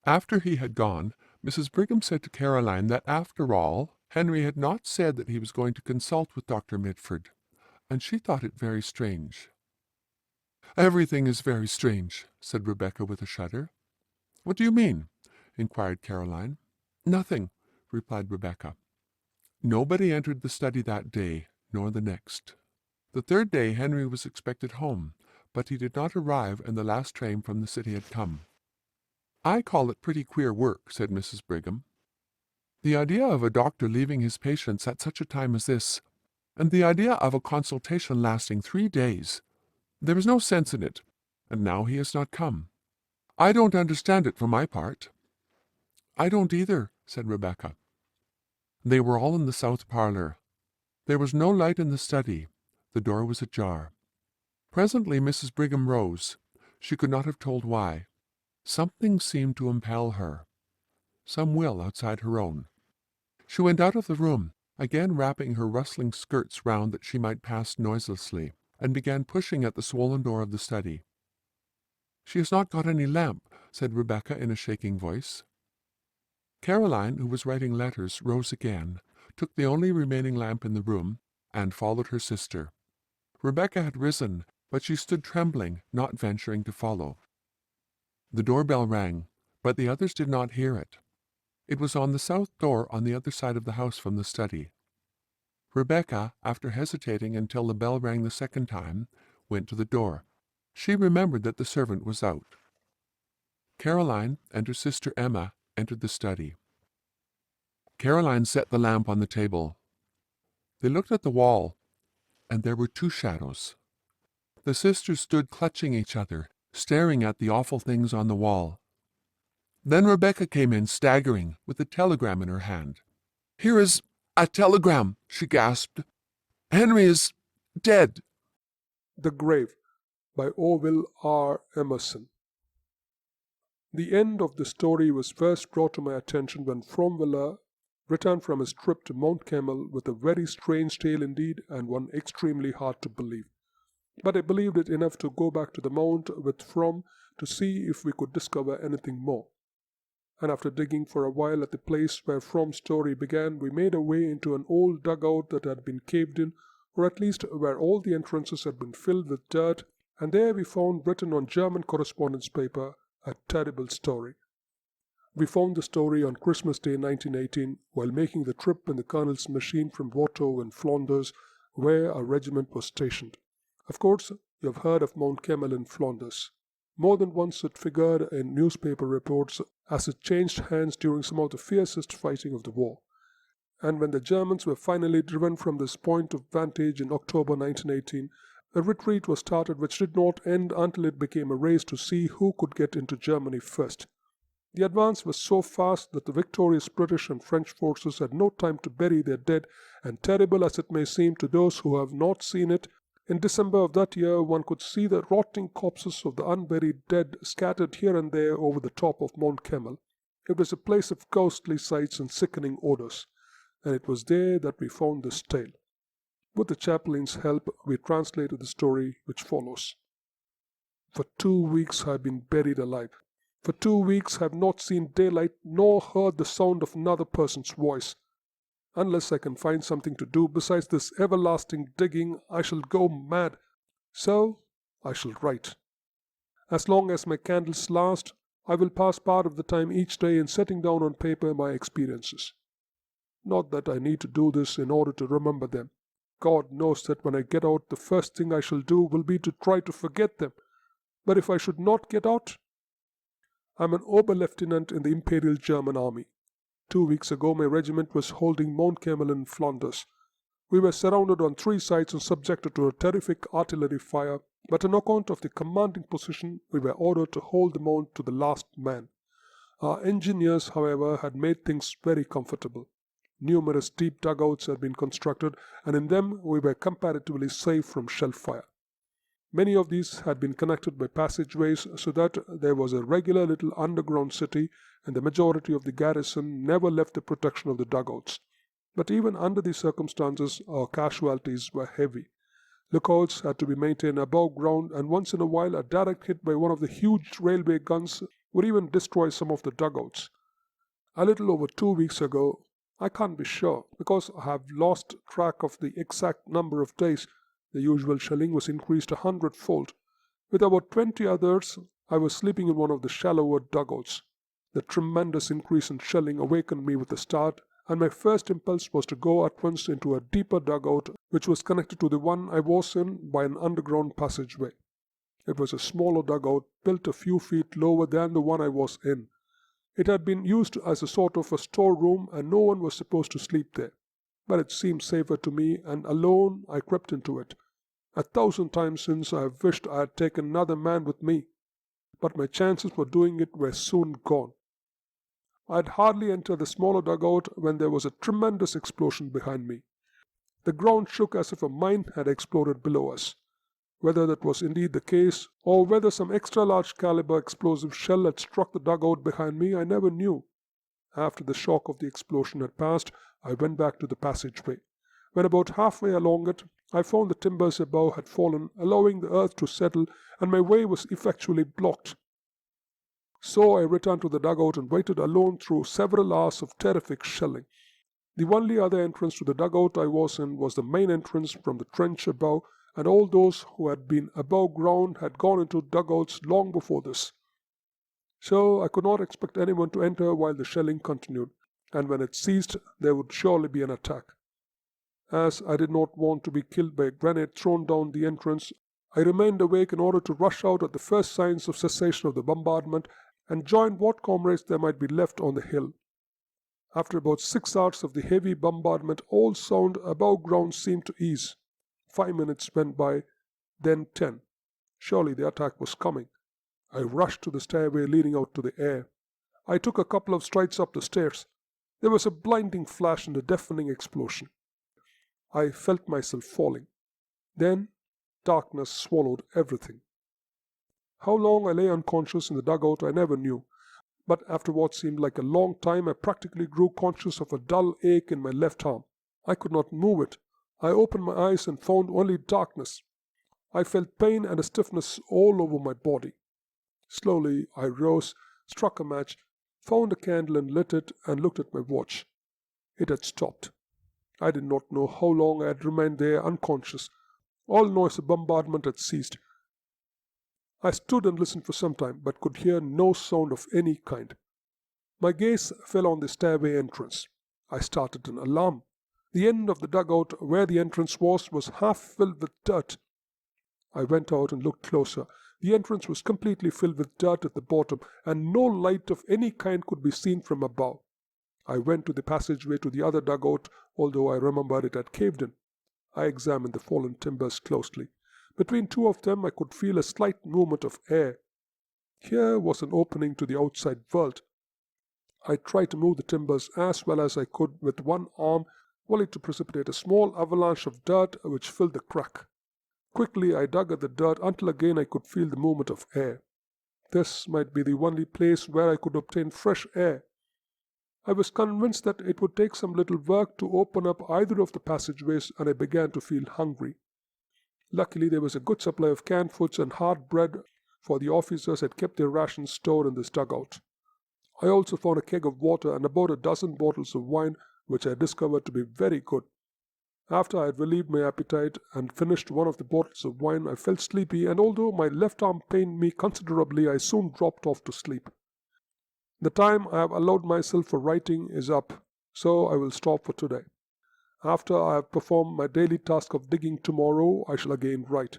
After he had gone, Mrs. Brigham said to Caroline that after all, Henry had not said that he was going to consult with Dr. Mitford, and she thought it very strange. "Everything is very strange," said Rebecca with a shudder. "What do you mean?" inquired Caroline. "Nothing," replied Rebecca. Nobody entered the study that day, nor the next. The third day Henry was expected home, but he did not arrive, and the last train from the city had come. "I call it pretty queer work," said Mrs. Brigham. "The idea of a doctor leaving his patients at such a time as this, and the idea of a consultation lasting 3 days. There is no sense in it, and now he has not come. I don't understand it for my part." "I don't either," said Rebecca. They were all in the south parlor. There was no light in the study. The door was ajar. Presently Mrs. Brigham rose. She could not have told why. Something seemed to impel her, some will outside her own. She went out of the room, again wrapping her rustling skirts round that she might pass noiselessly, and began pushing at the swollen door of the study. "She has not got any lamp," said Rebecca in a shaking voice. Caroline, who was writing letters, rose again, took the only remaining lamp in the room, and followed her sister. Rebecca had risen, but she stood trembling, not venturing to follow. The doorbell rang, but the others did not hear it. It was on the south door on the other side of the house from the study. Rebecca, after hesitating until the bell rang the second time, went to the door. She remembered that the servant was out. Caroline and her sister Emma entered the study. Caroline set the lamp on the table. They looked at the wall, and there were two shadows. The sisters stood clutching each other, staring at the awful things on the wall. Then Rebecca came in, staggering, with a telegram in her hand. "Here is a telegram," she gasped. "Henry is dead." The Grave by Orville R. Emerson. The end of the story was first brought to my attention when Fromwiller returned from his trip to Mount Carmel with a very strange tale indeed, and one extremely hard to believe. But I believed it enough to go back to the Mount with From to see if we could discover anything more. And after digging for a while at the place where From's story began, we made our way into an old dugout that had been caved in, or at least where all the entrances had been filled with dirt, and there we found written on German correspondence paper a terrible story. We found the story on Christmas Day 1918 while making the trip in the Colonel's machine from Watteau in Flanders, where our regiment was stationed. Of course, you have heard of Mount Carmel in Flanders. More than once it figured in newspaper reports as it changed hands during some of the fiercest fighting of the war. And when the Germans were finally driven from this point of vantage in October 1918, a retreat was started which did not end until it became a race to see who could get into Germany first. The advance was so fast that the victorious British and French forces had no time to bury their dead, and terrible as it may seem to those who have not seen it, in December of that year one could see the rotting corpses of the unburied dead scattered here and there over the top of Mount Carmel. It was a place of ghostly sights and sickening odors, and it was there that we found this tale. With the chaplain's help, we translated the story which follows. For 2 weeks I have been buried alive. For 2 weeks I have not seen daylight nor heard the sound of another person's voice. Unless I can find something to do besides this everlasting digging, I shall go mad. So I shall write. As long as my candles last, I will pass part of the time each day in setting down on paper my experiences. Not that I need to do this in order to remember them. God knows that when I get out, the first thing I shall do will be to try to forget them. But if I should not get out, I am an Oberleutnant in the Imperial German Army. 2 weeks ago my regiment was holding Mount Carmel in Flanders. We were surrounded on 3 sides and subjected to a terrific artillery fire, but on account of the commanding position we were ordered to hold the mount to the last man. Our engineers, however, had made things very comfortable. Numerous deep dugouts had been constructed, and in them we were comparatively safe from shell fire. Many of these had been connected by passageways, so that there was a regular little underground city, and the majority of the garrison never left the protection of the dugouts. But even under these circumstances, our casualties were heavy. Lookouts had to be maintained above ground, and once in a while a direct hit by one of the huge railway guns would even destroy some of the dugouts. A little over 2 weeks ago, I can't be sure, because I have lost track of the exact number of days, the usual shelling was increased 100-fold. With about 20 others, I was sleeping in one of the shallower dugouts. The tremendous increase in shelling awakened me with a start, and my first impulse was to go at once into a deeper dugout which was connected to the one I was in by an underground passageway. It was a smaller dugout, built a few feet lower than the one I was in. It had been used as a sort of a storeroom, and no one was supposed to sleep there. But it seemed safer to me, and alone I crept into it. 1,000 times since I have wished I had taken another man with me, but my chances for doing it were soon gone. I had hardly entered the smaller dugout when there was a tremendous explosion behind me. The ground shook as if a mine had exploded below us. Whether that was indeed the case, or whether some extra-large caliber explosive shell had struck the dugout behind me, I never knew. After the shock of the explosion had passed, I went back to the passageway. When about halfway along it, I found the timbers above had fallen, allowing the earth to settle, and my way was effectually blocked. So I returned to the dugout and waited alone through several hours of terrific shelling. The only other entrance to the dugout I was in was the main entrance from the trench above, and all those who had been above ground had gone into dugouts long before this. So I could not expect anyone to enter while the shelling continued, and when it ceased there would surely be an attack. As I did not want to be killed by a grenade thrown down the entrance, I remained awake in order to rush out at the first signs of cessation of the bombardment and join what comrades there might be left on the hill. After about 6 hours of the heavy bombardment, all sound above ground seemed to ease. 5 minutes went by, then 10. Surely the attack was coming. I rushed to the stairway leading out to the air. I took a couple of strides up the stairs. There was a blinding flash and a deafening explosion. I felt myself falling. Then darkness swallowed everything. How long I lay unconscious in the dugout I never knew, but after what seemed like a long time I practically grew conscious of a dull ache in my left arm. I could not move it. I opened my eyes and found only darkness. I felt pain and a stiffness all over my body. Slowly I rose, struck a match, found a candle and lit it, and looked at my watch. It had stopped. I did not know how long I had remained there unconscious. All noise of bombardment had ceased. I stood and listened for some time, but could hear no sound of any kind. My gaze fell on the stairway entrance. I started in alarm. The end of the dugout where the entrance was half filled with dirt. I went out and looked closer. The entrance was completely filled with dirt at the bottom, and no light of any kind could be seen from above. I went to the passageway to the other dugout, although I remembered it had caved in. I examined the fallen timbers closely. Between two of them I could feel a slight movement of air. Here was an opening to the outside world. I tried to move the timbers as well as I could with one arm, only to precipitate a small avalanche of dirt which filled the crack. Quickly I dug at the dirt until again I could feel the movement of air. This might be the only place where I could obtain fresh air. I was convinced that it would take some little work to open up either of the passageways, and I began to feel hungry. Luckily there was a good supply of canned foods and hard bread, for the officers had kept their rations stored in this dugout. I also found a keg of water and about a dozen bottles of wine, which I discovered to be very good. After I had relieved my appetite and finished one of the bottles of wine, I felt sleepy, and although my left arm pained me considerably, I soon dropped off to sleep. The time I have allowed myself for writing is up, so I will stop for today. After I have performed my daily task of digging tomorrow, I shall again write.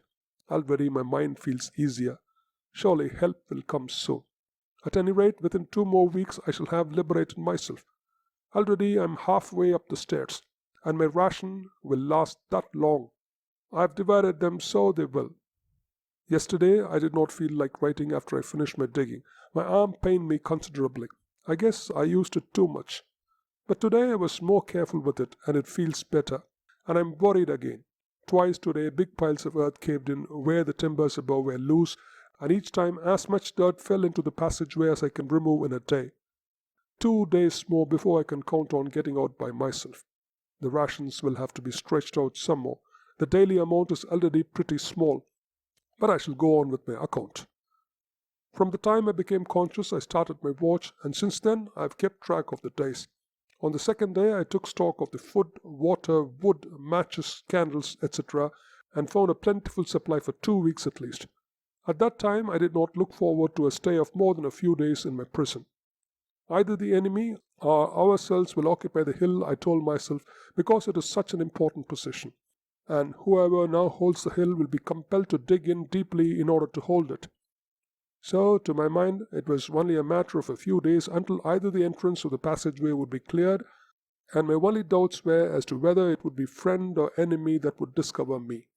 Already my mind feels easier. Surely help will come soon. At any rate, within 2 more weeks I shall have liberated myself. Already I am halfway up the stairs, and my ration will last that long. I have divided them so they will. Yesterday I did not feel like writing after I finished my digging. My arm pained me considerably. I guess I used it too much. But today I was more careful with it, and it feels better, and I am worried again. Twice today big piles of earth caved in where the timbers above were loose, and each time as much dirt fell into the passageway as I can remove in a day. 2 days more before I can count on getting out by myself. The rations will have to be stretched out some more. The daily amount is already pretty small, but I shall go on with my account. From the time I became conscious I started my watch, and since then I have kept track of the days. On the second day I took stock of the food, water, wood, matches, candles, etc., and found a plentiful supply for 2 weeks at least. At that time I did not look forward to a stay of more than a few days in my prison. Either the enemy or ourselves will occupy the hill, I told myself, because it is such an important position, and whoever now holds the hill will be compelled to dig in deeply in order to hold it. So, to my mind, it was only a matter of a few days until either the entrance or the passageway would be cleared, and my only doubts were as to whether it would be friend or enemy that would discover me.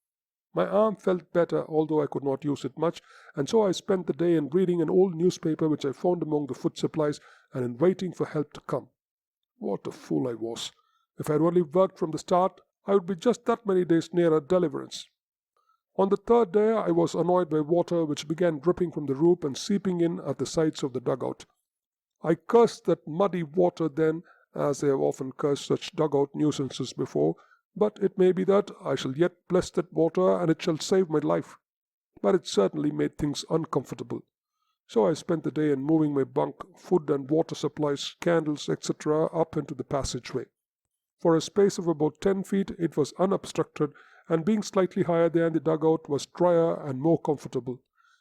My arm felt better, although I could not use it much, and so I spent the day in reading an old newspaper which I found among the food supplies, and in waiting for help to come. What a fool I was! If I had only worked from the start, I would be just that many days nearer deliverance. On the third day I was annoyed by water which began dripping from the roof and seeping in at the sides of the dugout. I cursed that muddy water then, as I have often cursed such dugout nuisances before, but it may be that I shall yet bless that water, and it shall save my life. But it certainly made things uncomfortable. So I spent the day in moving my bunk, food and water supplies, candles, etc., up into the passageway. For a space of about 10 feet it was unobstructed, and being slightly higher than the dugout was drier and more comfortable.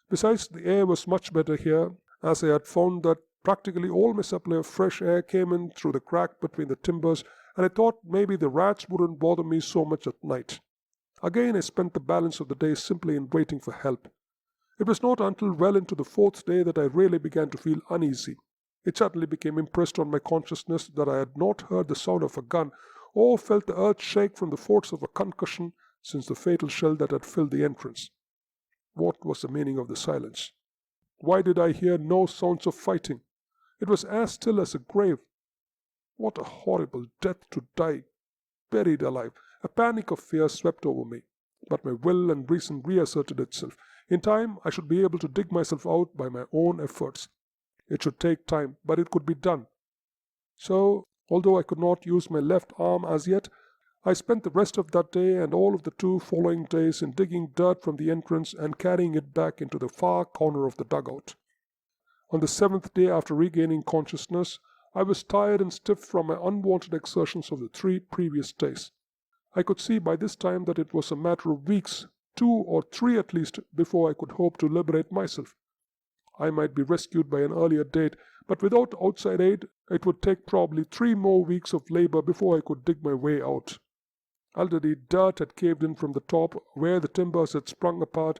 Besides, the air was much better here, as I had found that practically all my supply of fresh air came in through the crack between the timbers, and I thought maybe the rats wouldn't bother me so much at night. Again I spent the balance of the day simply in waiting for help. It was not until well into the fourth day that I really began to feel uneasy. It suddenly became impressed on my consciousness that I had not heard the sound of a gun or felt the earth shake from the force of a concussion since the fatal shell that had filled the entrance. What was the meaning of the silence? Why did I hear no sounds of fighting? It was as still as a grave. What a horrible death to die, buried alive. A panic of fear swept over me, but my will and reason reasserted itself. In time, I should be able to dig myself out by my own efforts. It should take time, but it could be done. So, although I could not use my left arm as yet, I spent the rest of that day and all of the 2 following days in digging dirt from the entrance and carrying it back into the far corner of the dugout. On the 7th day after regaining consciousness, I was tired and stiff from my unwanted exertions of the 3 previous days. I could see by this time that it was a matter of weeks, 2 or 3 at least, before I could hope to liberate myself. I might be rescued by an earlier date, but without outside aid, it would take probably 3 more weeks of labor before I could dig my way out. Already dirt had caved in from the top where the timbers had sprung apart,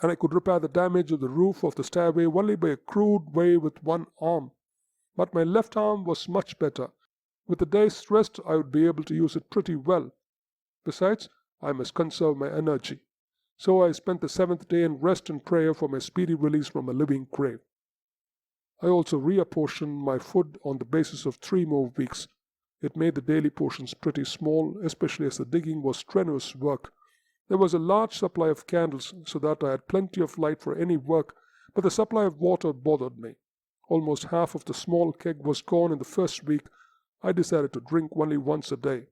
and I could repair the damage of the roof of the stairway only by a crude way with one arm. But my left arm was much better. With a day's rest, I would be able to use it pretty well. Besides, I must conserve my energy. So I spent the 7th day in rest and prayer for my speedy release from a living grave. I also reapportioned my food on the basis of 3 more weeks. It made the daily portions pretty small, especially as the digging was strenuous work. There was a large supply of candles, so that I had plenty of light for any work, but the supply of water bothered me. Almost half of the small keg was gone in the first week. I decided to drink only once a day.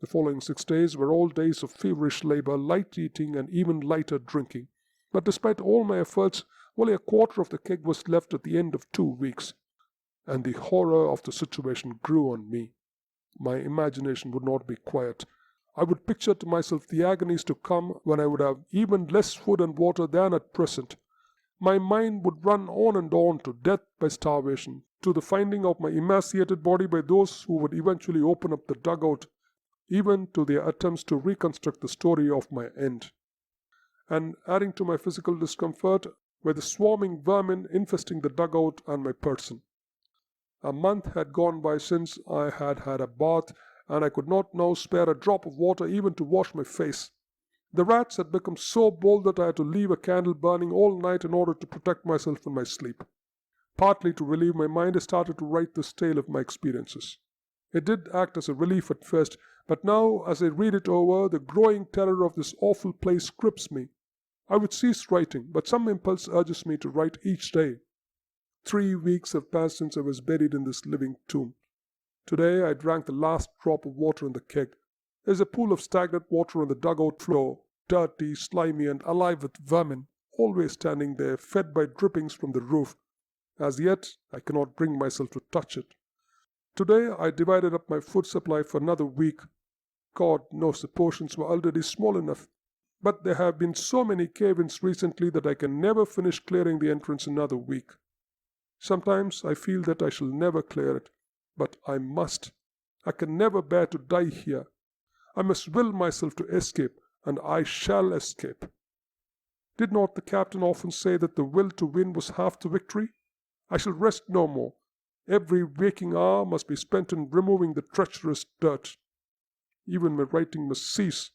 The following 6 days were all days of feverish labor, light eating, and even lighter drinking. But despite all my efforts, only a quarter of the keg was left at the end of 2 weeks, and the horror of the situation grew on me. My imagination would not be quiet. I would picture to myself the agonies to come when I would have even less food and water than at present. My mind would run on and on to death by starvation, to the finding of my emaciated body by those who would eventually open up the dugout, even to their attempts to reconstruct the story of my end. And adding to my physical discomfort were the swarming vermin infesting the dugout and my person. A month had gone by since I had had a bath, and I could not now spare a drop of water even to wash my face. The rats had become so bold that I had to leave a candle burning all night in order to protect myself in my sleep. Partly to relieve my mind, I started to write this tale of my experiences. It did act as a relief at first, but now, as I read it over, the growing terror of this awful place grips me. I would cease writing, but some impulse urges me to write each day. 3 weeks have passed since I was buried in this living tomb. Today I drank the last drop of water in the keg. There is a pool of stagnant water on the dugout floor, dirty, slimy, and alive with vermin, always standing there, fed by drippings from the roof. As yet, I cannot bring myself to touch it. Today I divided up my food supply for another week. God knows the portions were already small enough, but there have been so many cave-ins recently that I can never finish clearing the entrance in another week. Sometimes I feel that I shall never clear it, but I must. I can never bear to die here. I must will myself to escape, and I shall escape. Did not the captain often say that the will to win was half the victory? I shall rest no more. Every waking hour must be spent in removing the treacherous dirt. Even my writing must cease.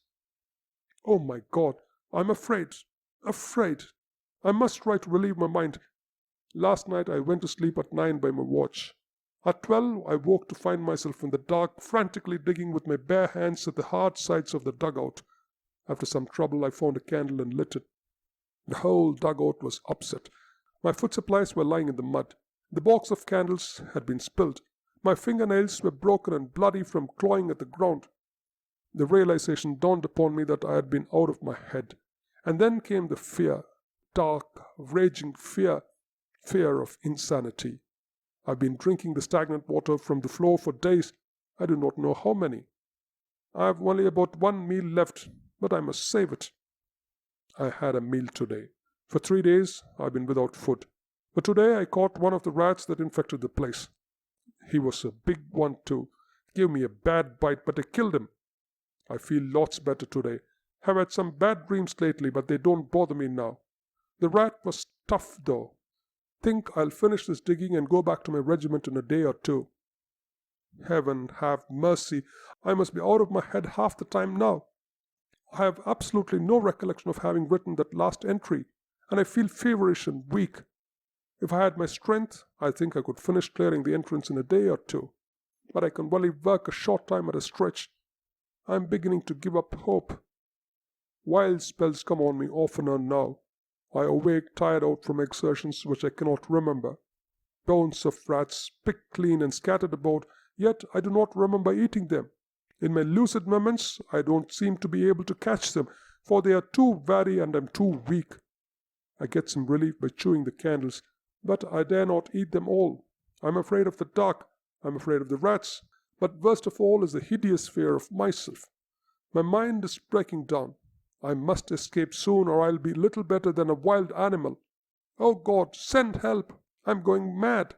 Oh my God, I am afraid. I must try to relieve my mind. Last night I went to sleep at 9 by my watch. At 12 I woke to find myself in the dark, frantically digging with my bare hands at the hard sides of the dugout. After some trouble I found a candle and lit it. The whole dugout was upset. My food supplies were lying in the mud. The box of candles had been spilled. My fingernails were broken and bloody from clawing at the ground. The realization dawned upon me that I had been out of my head. And then came the fear, dark, raging fear of insanity. I've been drinking the stagnant water from the floor for days. I do not know how many. I have only about 1 meal left, but I must save it. I had a meal today. For 3 days I've been without food. But today I caught one of the rats that infected the place. He was a big one too. Gave me a bad bite, but I killed him. I feel lots better today. Have had some bad dreams lately, but they don't bother me now. The rat was tough, though. Think I'll finish this digging and go back to my regiment in a day or two. Heaven have mercy, I must be out of my head half the time now. I have absolutely no recollection of having written that last entry, and I feel feverish and weak. If I had my strength, I think I could finish clearing the entrance in a day or two, but I can only work a short time at a stretch. I am beginning to give up hope. Wild spells come on me oftener now. I awake tired out from exertions which I cannot remember. Bones of rats picked clean and scattered about, yet I do not remember eating them. In my lucid moments, I don't seem to be able to catch them, for they are too wary and I am too weak. I get some relief by chewing the candles, but I dare not eat them all. I am afraid of the dark, I am afraid of the rats, but worst of all is the hideous fear of myself. My mind is breaking down. I must escape soon, or I'll be little better than a wild animal. Oh God, send help! I'm going mad.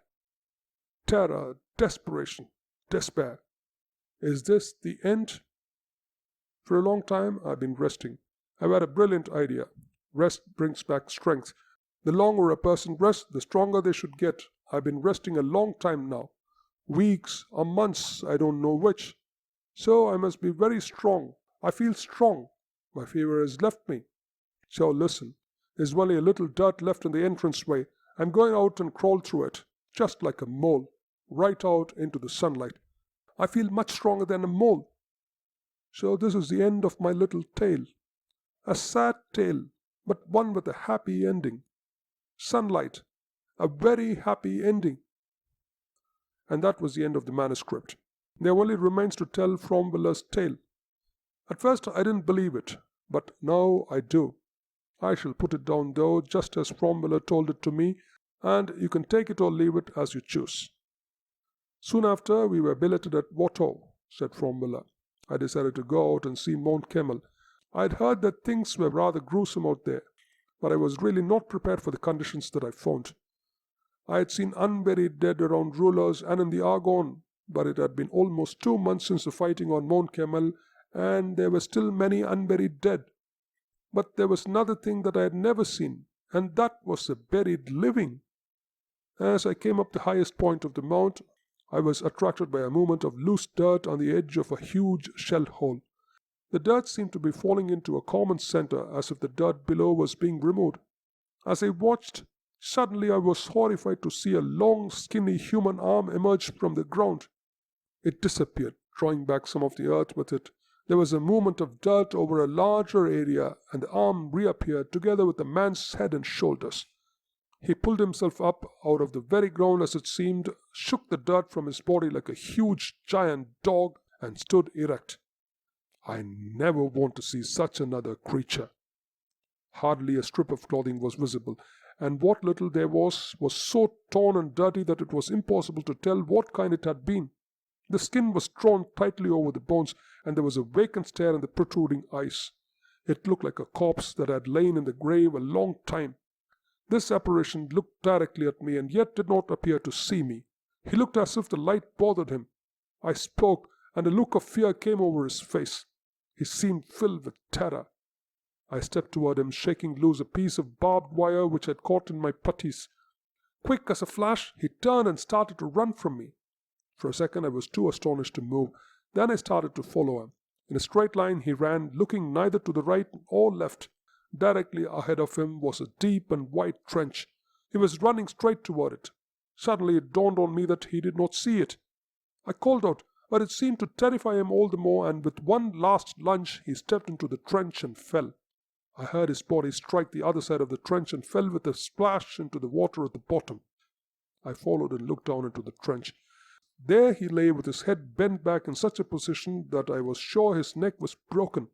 Terror, desperation, despair. Is this the end? For a long time I've been resting. I've had a brilliant idea. Rest brings back strength. The longer a person rests, the stronger they should get. I've been resting a long time now. Weeks or months, I don't know which. So I must be very strong. I feel strong. My fever has left me. So listen, there's only a little dirt left in the entranceway. I'm going out and crawl through it, just like a mole, right out into the sunlight. I feel much stronger than a mole. So this is the end of my little tale. A sad tale, but one with a happy ending. Sunlight, a very happy ending. And that was the end of the manuscript. There only remains to tell Fromweller's tale. At first I didn't believe it, but now I do. I shall put it down, though, just as Fromweller told it to me, and you can take it or leave it as you choose. Soon after, we were billeted at Watteau, said Fromweller. I decided to go out and see Mount Kemmel. I had heard that things were rather gruesome out there, but I was really not prepared for the conditions that I found. I had seen unburied dead around rulers and in the Argonne, but it had been almost 2 months since the fighting on Mount Kemmel, and there were still many unburied dead. But there was another thing that I had never seen, and that was the buried living. As I came up the highest point of the mount, I was attracted by a movement of loose dirt on the edge of a huge shell hole. The dirt seemed to be falling into a common center, as if the dirt below was being removed. As I watched, suddenly I was horrified to see a long, skinny human arm emerge from the ground. It disappeared, drawing back some of the earth with it. There was a movement of dirt over a larger area, and the arm reappeared together with the man's head and shoulders. He pulled himself up out of the very ground, as it seemed, shook the dirt from his body like a huge giant dog, and stood erect. I never want to see such another creature. Hardly a strip of clothing was visible, and what little there was so torn and dirty that it was impossible to tell what kind it had been. The skin was drawn tightly over the bones, and there was a vacant stare in the protruding eyes. It looked like a corpse that had lain in the grave a long time. This apparition looked directly at me, and yet did not appear to see me. He looked as if the light bothered him. I spoke, and a look of fear came over his face. He seemed filled with terror. I stepped toward him, shaking loose a piece of barbed wire which had caught in my puttees. Quick as a flash, he turned and started to run from me. For a second I was too astonished to move. Then I started to follow him. In a straight line he ran, looking neither to the right or left. Directly ahead of him was a deep and wide trench. He was running straight toward it. Suddenly it dawned on me that he did not see it. I called out, but it seemed to terrify him all the more, and with one last lunge he stepped into the trench and fell. I heard his body strike the other side of the trench and fell with a splash into the water at the bottom. I followed and looked down into the trench. There he lay with his head bent back in such a position that I was sure his neck was broken.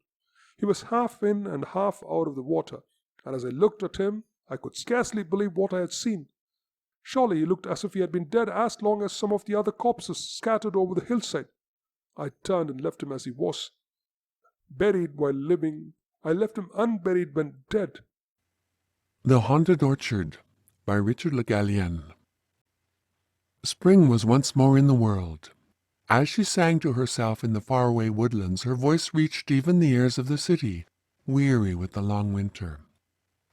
He was half in and half out of the water, and as I looked at him, I could scarcely believe what I had seen. Surely he looked as if he had been dead as long as some of the other corpses scattered over the hillside. I turned and left him as he was. Buried while living, I left him unburied when dead. The Haunted Orchard by Richard Le Gallienne. Spring was once more in the world. As she sang to herself in the faraway woodlands, her voice reached even the ears of the city. weary with the long winter.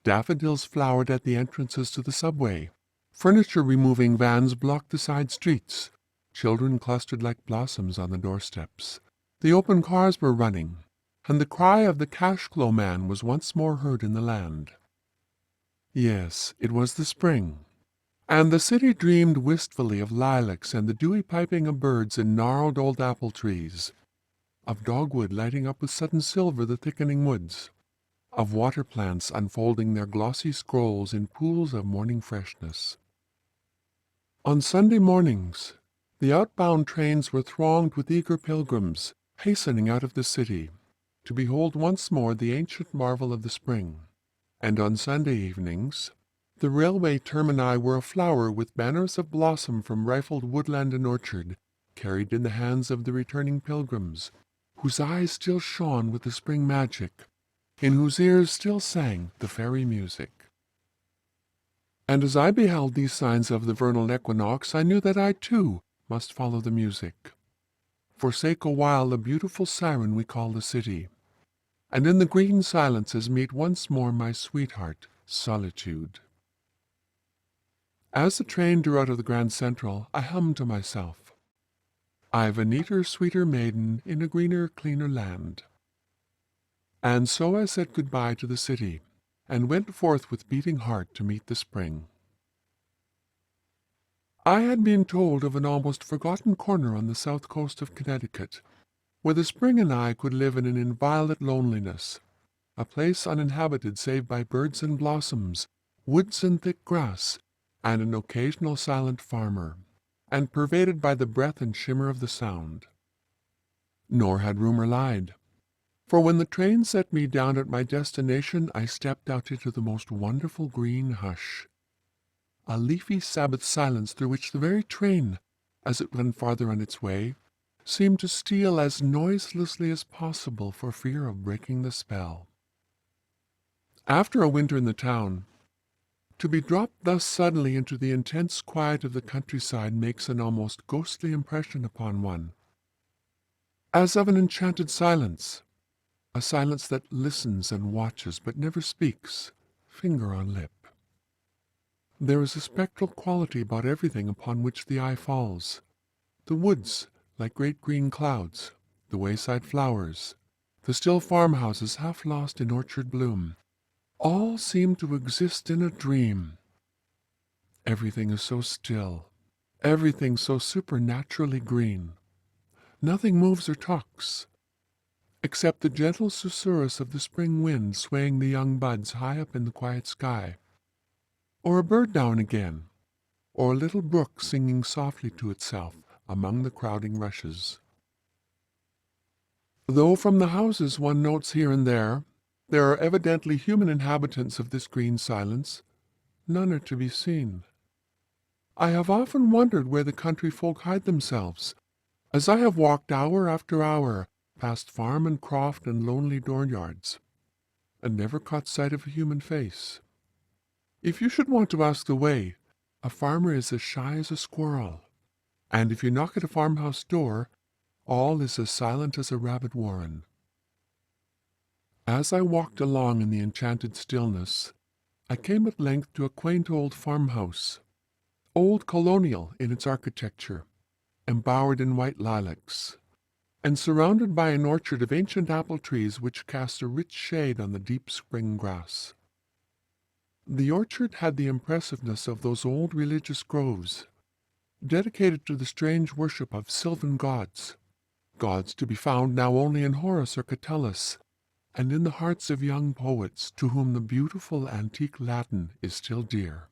Daffodils flowered at the entrances to the subway. Furniture-removing vans blocked the side streets. Children clustered like blossoms on the doorsteps. The open cars were running, and the cry of the cash-flow man was once more heard in the land. Yes, it was the spring, and the city dreamed wistfully of lilacs and the dewy piping of birds in gnarled old apple trees, of dogwood lighting up with sudden silver the thickening woods, of water plants unfolding their glossy scrolls in pools of morning freshness. On Sunday mornings, the outbound trains were thronged with eager pilgrims hastening out of the city to behold once more the ancient marvel of the spring. And on Sunday evenings, the railway termini were aflower with banners of blossom from rifled woodland and orchard, carried in the hands of the returning pilgrims, whose eyes still shone with the spring magic, in whose ears still sang the fairy music. And as I beheld these signs of the vernal equinox, I knew that I, too, must follow the music, forsake a while the beautiful siren we call the city, and in the green silences meet once more my sweetheart, solitude. As the train drew out of the Grand Central, I hummed to myself, "I've a neater, sweeter maiden in a greener, cleaner land." And so I said goodbye to the city, and went forth with beating heart to meet the spring. I had been told of an almost forgotten corner on the south coast of Connecticut, where the spring and I could live in an inviolate loneliness, a place uninhabited save by birds and blossoms, woods and thick grass, and an occasional silent farmer, and pervaded by the breath and shimmer of the sound. Nor had rumor lied, for when the train set me down at my destination, I stepped out into the most wonderful green hush, a leafy Sabbath silence through which the very train, as it went farther on its way, seemed to steal as noiselessly as possible for fear of breaking the spell. After a winter in the town, to be dropped thus suddenly into the intense quiet of the countryside makes an almost ghostly impression upon one, as of an enchanted silence, a silence that listens and watches but never speaks, finger on lip. There is a spectral quality about everything upon which the eye falls. The woods, like great green clouds, the wayside flowers, the still farmhouses half lost in orchard bloom, all seem to exist in a dream. Everything is so still, everything so supernaturally green. Nothing moves or talks, except the gentle susurrus of the spring wind swaying the young buds high up in the quiet sky, or a bird now and again, or a little brook singing softly to itself among the crowding rushes. Though from the houses one notes here and there are evidently human inhabitants of this green silence, none are to be seen. I have often wondered where the country folk hide themselves, as I have walked hour after hour past farm and croft and lonely dooryards, and never caught sight of a human face. If you should want to ask the way, a farmer is as shy as a squirrel, and if you knock at a farmhouse door, all is as silent as a rabbit warren. As I walked along in the enchanted stillness, I came at length to a quaint old farmhouse, old colonial in its architecture, embowered in white lilacs, and surrounded by an orchard of ancient apple trees which cast a rich shade on the deep spring grass. The orchard had the impressiveness of those old religious groves, dedicated to the strange worship of sylvan gods, gods to be found now only in Horace or Catullus, and in the hearts of young poets to whom the beautiful antique Latin is still dear.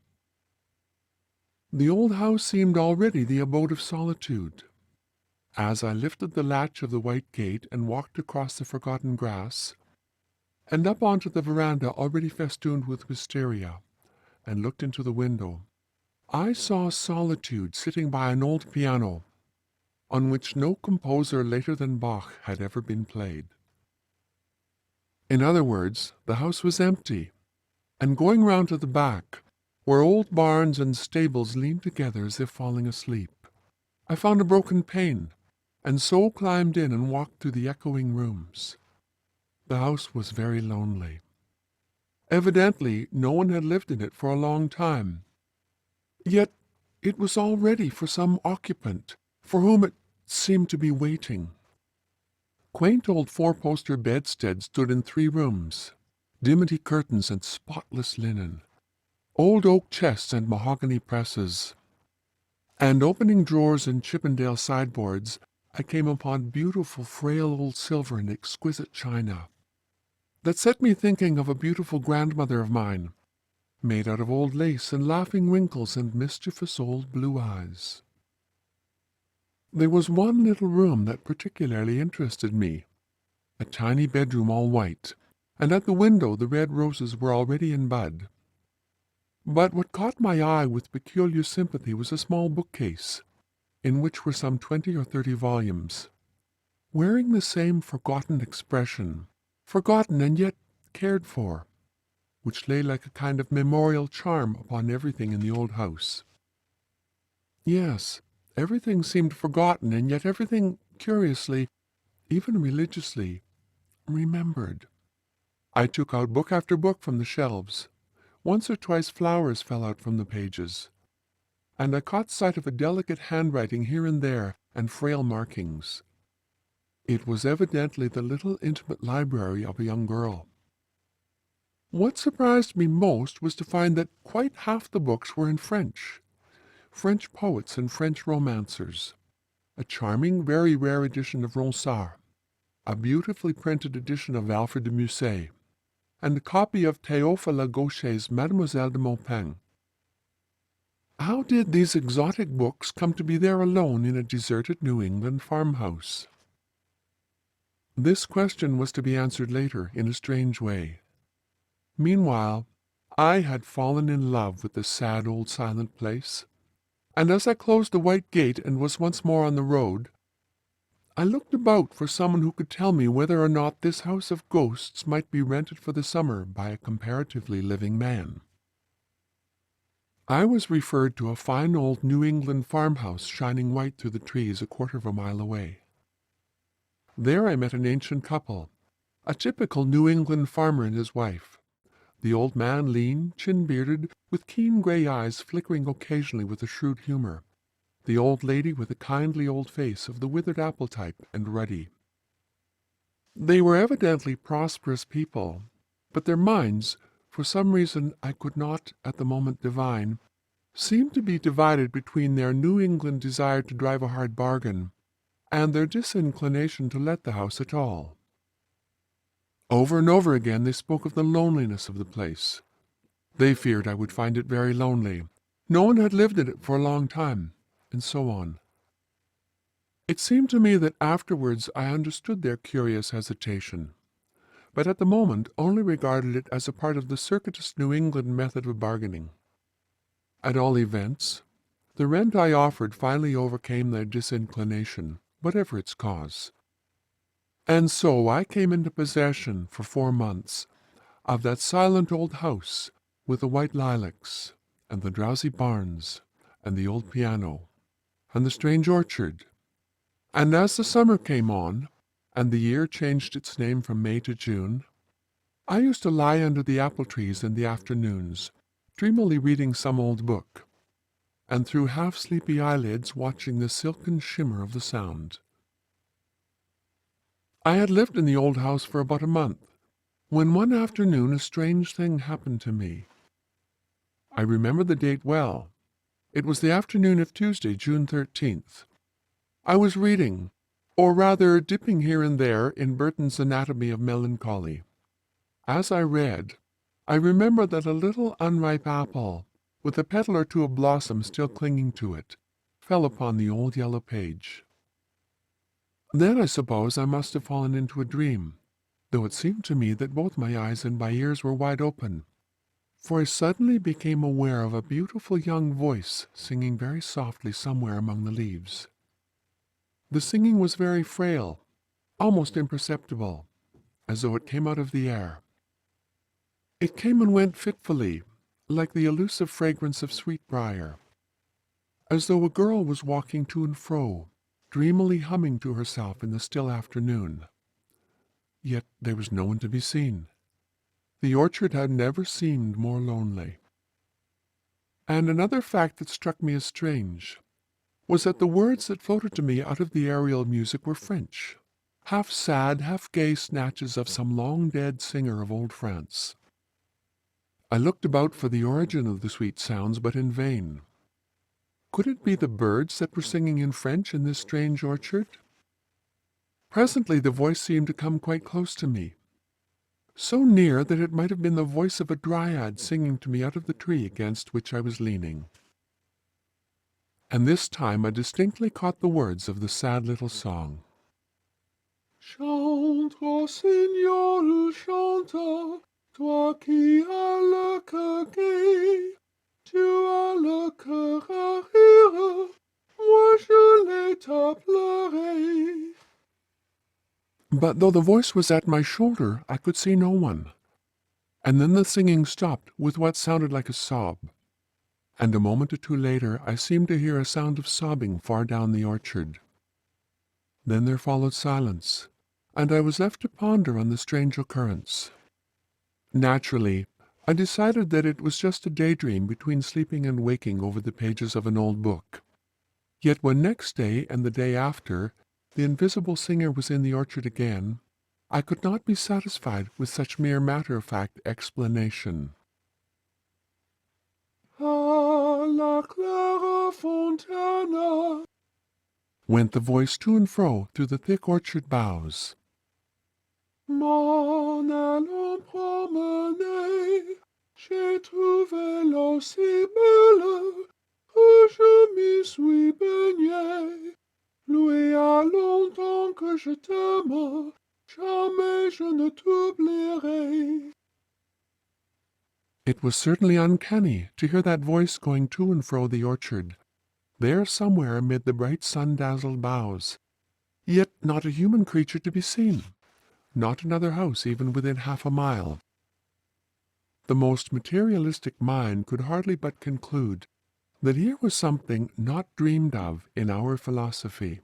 The old house seemed already the abode of solitude. As I lifted the latch of the white gate and walked across the forgotten grass, and up onto the veranda already festooned with wisteria, and looked into the window, I saw Solitude sitting by an old piano, on which no composer later than Bach had ever been played. In other words, the house was empty, and going round to the back, where old barns and stables leaned together as if falling asleep, I found a broken pane, and so climbed in and walked through the echoing rooms. The house was very lonely. Evidently, no one had lived in it for a long time. Yet it was all ready for some occupant, for whom it seemed to be waiting. Quaint old four-poster bedsteads stood in 3 rooms, dimity curtains and spotless linen, old oak chests and mahogany presses, and opening drawers and Chippendale sideboards, I came upon beautiful frail old silver and exquisite china that set me thinking of a beautiful grandmother of mine, made out of old lace and laughing wrinkles and mischievous old blue eyes. There was one little room that particularly interested me, a tiny bedroom all white, and at the window the red roses were already in bud. But what caught my eye with peculiar sympathy was a small bookcase, in which were some 20 or 30 volumes, wearing the same forgotten expression, forgotten and yet cared for, which lay like a kind of memorial charm upon everything in the old house. Yes, everything seemed forgotten, and yet everything, curiously, even religiously, remembered. I took out book after book from the shelves. Once or twice flowers fell out from the pages, and I caught sight of a delicate handwriting here and there, and frail markings. It was evidently the little intimate library of a young girl. What surprised me most was to find that quite half the books were in French poets and French romancers, a charming, very rare edition of Ronsard, a beautifully printed edition of Alfred de Musset, and a copy of Théophile Gaucher's Mademoiselle de Maupin. How did these exotic books come to be there alone in a deserted New England farmhouse? This question was to be answered later in a strange way. Meanwhile, I had fallen in love with the sad old silent place, and as I closed the white gate and was once more on the road, I looked about for someone who could tell me whether or not this house of ghosts might be rented for the summer by a comparatively living man. I was referred to a fine old New England farmhouse shining white through the trees a quarter of a mile away. There I met an ancient couple, a typical New England farmer and his wife. The old man lean, chin-bearded, with keen grey eyes flickering occasionally with a shrewd humour. The old lady with a kindly old face of the withered apple type and ruddy. They were evidently prosperous people, but their minds, for some reason I could not at the moment divine, seemed to be divided between their New England desire to drive a hard bargain and their disinclination to let the house at all. Over and over again they spoke of the loneliness of the place. They feared I would find it very lonely. No one had lived in it for a long time, and so on. It seemed to me that afterwards I understood their curious hesitation, but at the moment only regarded it as a part of the circuitous New England method of bargaining. At all events, the rent I offered finally overcame their disinclination, whatever its cause. And so I came into possession, for 4 months, of that silent old house with the white lilacs, and the drowsy barns, and the old piano, and the strange orchard. And as the summer came on, and the year changed its name from May to June, I used to lie under the apple trees in the afternoons, dreamily reading some old book, and through half-sleepy eyelids watching the silken shimmer of the Sound. I had lived in the old house for about a month, when one afternoon a strange thing happened to me. I remember the date well. It was the afternoon of Tuesday, June 13th. I was reading, or rather dipping here and there in Burton's Anatomy of Melancholy. As I read, I remember that a little unripe apple, with a petal or two of blossom still clinging to it, fell upon the old yellow page. Then I suppose I must have fallen into a dream, though it seemed to me that both my eyes and my ears were wide open, for I suddenly became aware of a beautiful young voice singing very softly somewhere among the leaves. The singing was very frail, almost imperceptible, as though it came out of the air. It came and went fitfully, like the elusive fragrance of sweetbriar, as though a girl was walking to and fro, dreamily humming to herself in the still afternoon. yet there was no one to be seen. The orchard had never seemed more lonely. And another fact that struck me as strange was that the words that floated to me out of the aerial music were French, half sad, half gay snatches of some long-dead singer of old France. I looked about for the origin of the sweet sounds, but in vain. Could it be the birds that were singing in French in this strange orchard? Presently the voice seemed to come quite close to me, so near that it might have been the voice of a dryad singing to me out of the tree against which I was leaning. And this time I distinctly caught the words of the sad little song. Chante, ô Seigneur, chante, toi qui as le cœur gai, tu as le cœur à rire, moi je l'ai à pleurer. But though the voice was at my shoulder, I could see no one. And then the singing stopped with what sounded like a sob. And a moment or two later I seemed to hear a sound of sobbing far down the orchard. Then there followed silence, and I was left to ponder on the strange occurrence. Naturally, I decided that it was just a daydream between sleeping and waking over the pages of an old book. Yet when next day and the day after the invisible singer was in the orchard again, I could not be satisfied with such mere matter-of-fact explanation. "Ah, la clara fontana," went the voice to and fro through the thick orchard boughs. "M'en allant promener, j'ai trouvé l'eau si belle que je m'y suis baigné. Lui a longtemps que je t'aime, jamais je ne t'oublierai." It was certainly uncanny to hear that voice going to and fro the orchard, there somewhere amid the bright sun-dazzled boughs, yet not a human creature to be seen, not another house even within half a mile. The most materialistic mind could hardly but conclude that here was something not dreamed of in our philosophy.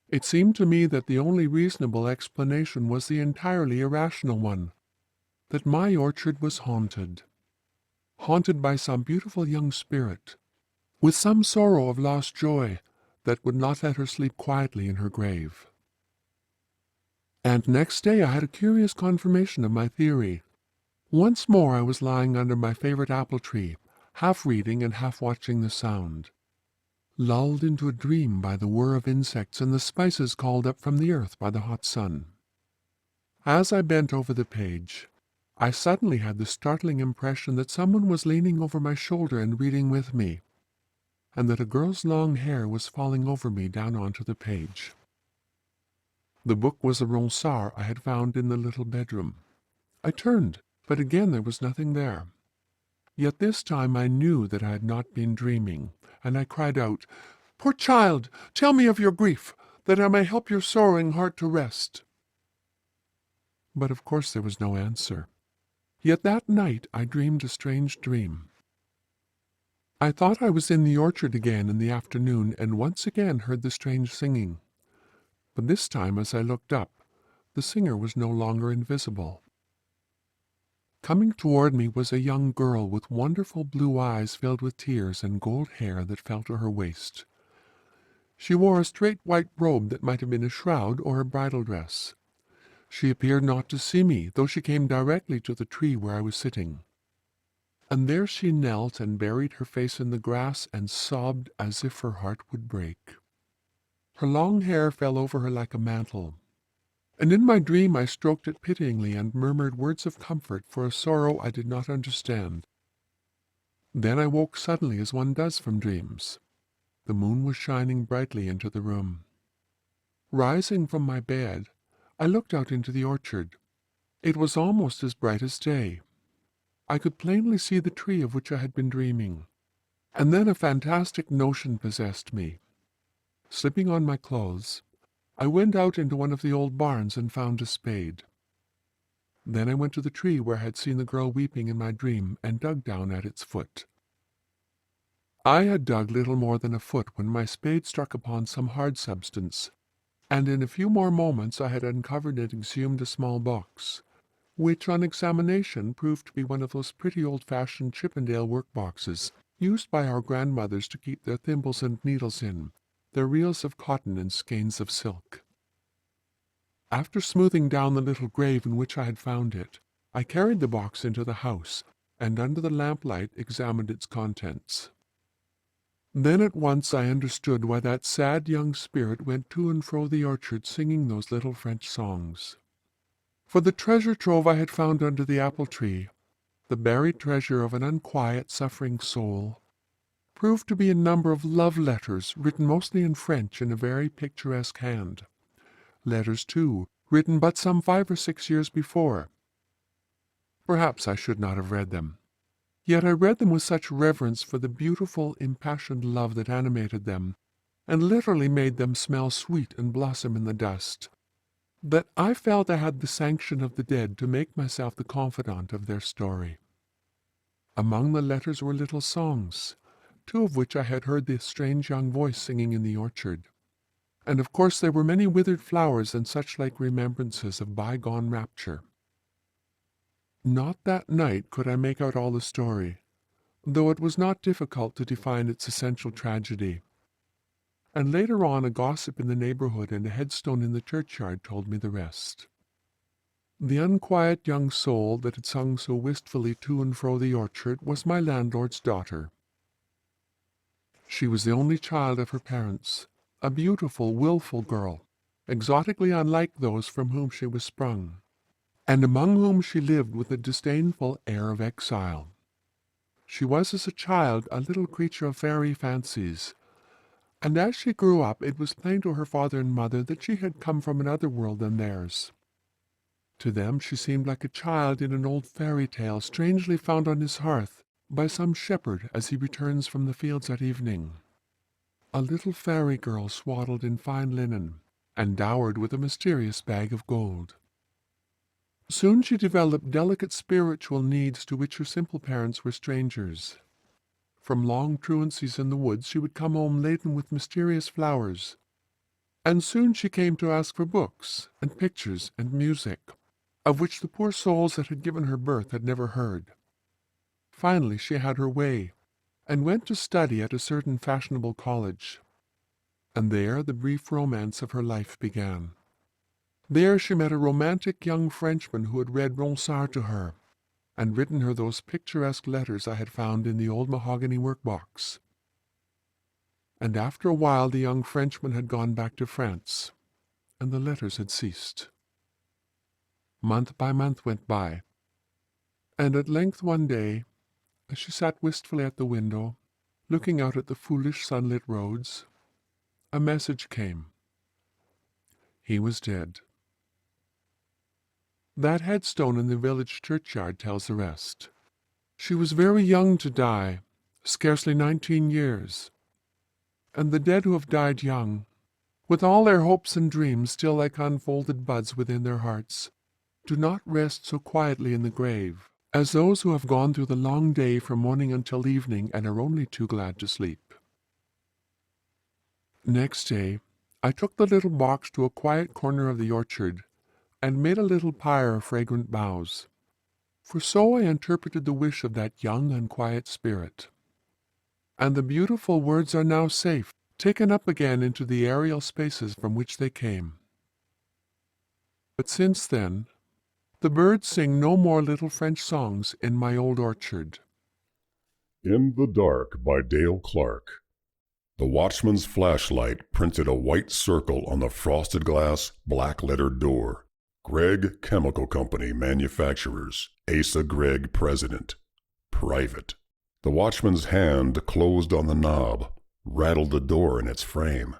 It seemed to me that the only reasonable explanation was the entirely irrational one, that my orchard was haunted by some beautiful young spirit, with some sorrow of lost joy that would not let her sleep quietly in her grave. And next day I had a curious confirmation of my theory. Once more I was lying under my favorite apple tree, half reading and half watching the sound, lulled into a dream by the whir of insects and the spices called up from the earth by the hot sun. As I bent over the page, I suddenly had the startling impression that someone was leaning over my shoulder and reading with me, and that a girl's long hair was falling over me down onto the page. The book was a Ronsard I had found in the little bedroom. I turned, but again there was nothing there. Yet this time I knew that I had not been dreaming, and I cried out, "Poor child, tell me of your grief, that I may help your sorrowing heart to rest." But of course there was no answer. Yet that night I dreamed a strange dream. I thought I was in the orchard again in the afternoon, and once again heard the strange singing. But this time, as I looked up, the singer was no longer invisible. Coming toward me was a young girl with wonderful blue eyes filled with tears and gold hair that fell to her waist. She wore a straight white robe that might have been a shroud or a bridal dress. She appeared not to see me, though she came directly to the tree where I was sitting. And there she knelt and buried her face in the grass and sobbed as if her heart would break. Her long hair fell over her like a mantle, and in my dream I stroked it pityingly and murmured words of comfort for a sorrow I did not understand. Then I woke suddenly as one does from dreams. The moon was shining brightly into the room. Rising from my bed, I looked out into the orchard. It was almost as bright as day. I could plainly see the tree of which I had been dreaming, and then a fantastic notion possessed me. Slipping on my clothes, I went out into one of the old barns and found a spade. Then I went to the tree where I had seen the girl weeping in my dream and dug down at its foot. I had dug little more than a foot when my spade struck upon some hard substance, and in a few more moments I had uncovered and exhumed a small box, which on examination proved to be one of those pretty old-fashioned Chippendale work-boxes used by our grandmothers to keep their thimbles and needles in, their reels of cotton and skeins of silk. After smoothing down the little grave in which I had found it, I carried the box into the house, and under the lamplight examined its contents. Then at once I understood why that sad young spirit went to and fro the orchard singing those little French songs. For the treasure trove I had found under the apple tree, the buried treasure of an unquiet, suffering soul, proved to be a number of love letters written mostly in French in a very picturesque hand. Letters, too, written but some 5 or 6 years before. Perhaps I should not have read them. Yet I read them with such reverence for the beautiful, impassioned love that animated them, and literally made them smell sweet and blossom in the dust, that I felt I had the sanction of the dead to make myself the confidant of their story. Among the letters were little songs, 2 of which I had heard the strange young voice singing in the orchard. And of course there were many withered flowers and such like remembrances of bygone rapture. Not that night could I make out all the story, though it was not difficult to define its essential tragedy. And later on a gossip in the neighborhood and a headstone in the churchyard told me the rest. The unquiet young soul that had sung so wistfully to and fro the orchard was my landlord's daughter. She was the only child of her parents, a beautiful, wilful girl, exotically unlike those from whom she was sprung, and among whom she lived with a disdainful air of exile. She was as a child a little creature of fairy fancies, and as she grew up it was plain to her father and mother that she had come from another world than theirs. To them she seemed like a child in an old fairy tale strangely found on his hearth by some shepherd as he returns from the fields at evening. A little fairy girl swaddled in fine linen, and dowered with a mysterious bag of gold. Soon she developed delicate spiritual needs to which her simple parents were strangers. From long truancies in the woods she would come home laden with mysterious flowers, and soon she came to ask for books and pictures and music, of which the poor souls that had given her birth had never heard. Finally she had her way, and went to study at a certain fashionable college. And there the brief romance of her life began. There she met a romantic young Frenchman who had read Ronsard to her, and written her those picturesque letters I had found in the old mahogany workbox. And after a while the young Frenchman had gone back to France, and the letters had ceased. Month by month went by, and at length one day, as she sat wistfully at the window, looking out at the foolish sunlit roads, a message came. He was dead. That headstone in the village churchyard tells the rest. She was very young to die, scarcely 19 years. And the dead who have died young, with all their hopes and dreams still like unfolded buds within their hearts, do not rest so quietly in the grave as those who have gone through the long day from morning until evening and are only too glad to sleep. Next day, I took the little box to a quiet corner of the orchard, and made a little pyre of fragrant boughs, for so I interpreted the wish of that young and quiet spirit. And the beautiful words are now safe, taken up again into the aerial spaces from which they came. But since then, the birds sing no more little French songs in my old orchard. In the Dark by Dale Clark. The watchman's flashlight printed a white circle on the frosted glass, black-lettered door. Gregg Chemical Company Manufacturers, Asa Gregg President. Private. The watchman's hand closed on the knob, rattled the door in its frame.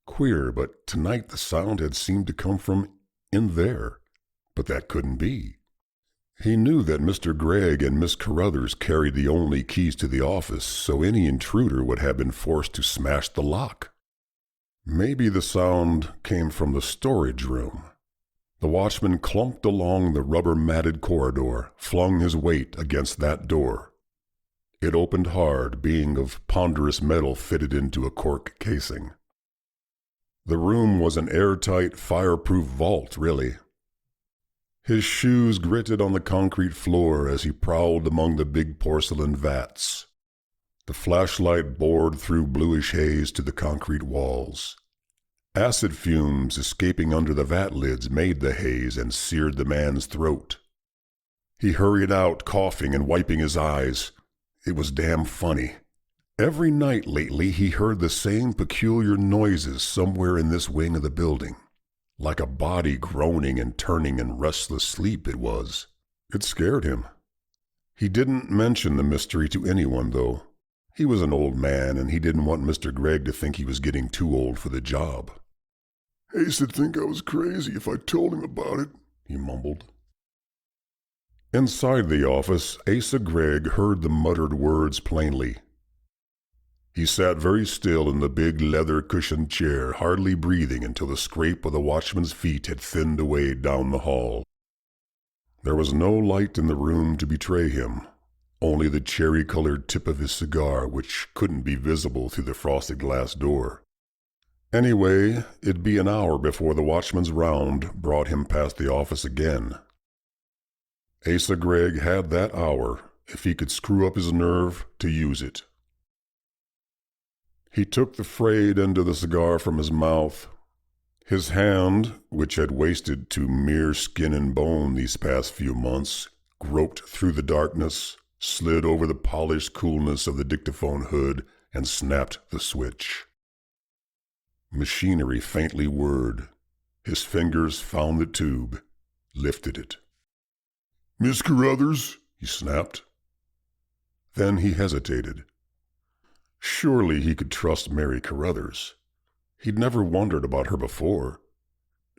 Queer, but tonight the sound had seemed to come from in there. But that couldn't be. He knew that Mr. Gregg and Miss Carruthers carried the only keys to the office, so any intruder would have been forced to smash the lock. Maybe the sound came from the storage room. The watchman clumped along the rubber-matted corridor, flung his weight against that door. It opened hard, being of ponderous metal fitted into a cork casing. The room was an airtight, fireproof vault, really. His shoes gritted on the concrete floor as he prowled among the big porcelain vats. The flashlight bored through bluish haze to the concrete walls. Acid fumes escaping under the vat lids made the haze and seared the man's throat. He hurried out, coughing and wiping his eyes. It was damn funny. Every night lately he heard the same peculiar noises somewhere in this wing of the building. Like a body groaning and turning in restless sleep it was. It scared him. He didn't mention the mystery to anyone, though. He was an old man, and he didn't want Mr. Gregg to think he was getting too old for the job. "Ace'd think I was crazy if I told him about it," he mumbled. Inside the office, Asa Gregg heard the muttered words plainly. He sat very still in the big leather-cushioned chair, hardly breathing until the scrape of the watchman's feet had thinned away down the hall. There was no light in the room to betray him, only the cherry-colored tip of his cigar, which couldn't be visible through the frosted glass door. Anyway, it'd be an hour before the watchman's round brought him past the office again. Asa Gregg had that hour, if he could screw up his nerve, to use it. He took the frayed end of the cigar from his mouth. His hand, which had wasted to mere skin and bone these past few months, groped through the darkness, slid over the polished coolness of the dictaphone hood, and snapped the switch. Machinery faintly whirred. His fingers found the tube, lifted it. "Miss Carruthers?" he snapped. Then he hesitated. Surely he could trust Mary Carruthers. He'd never wondered about her before.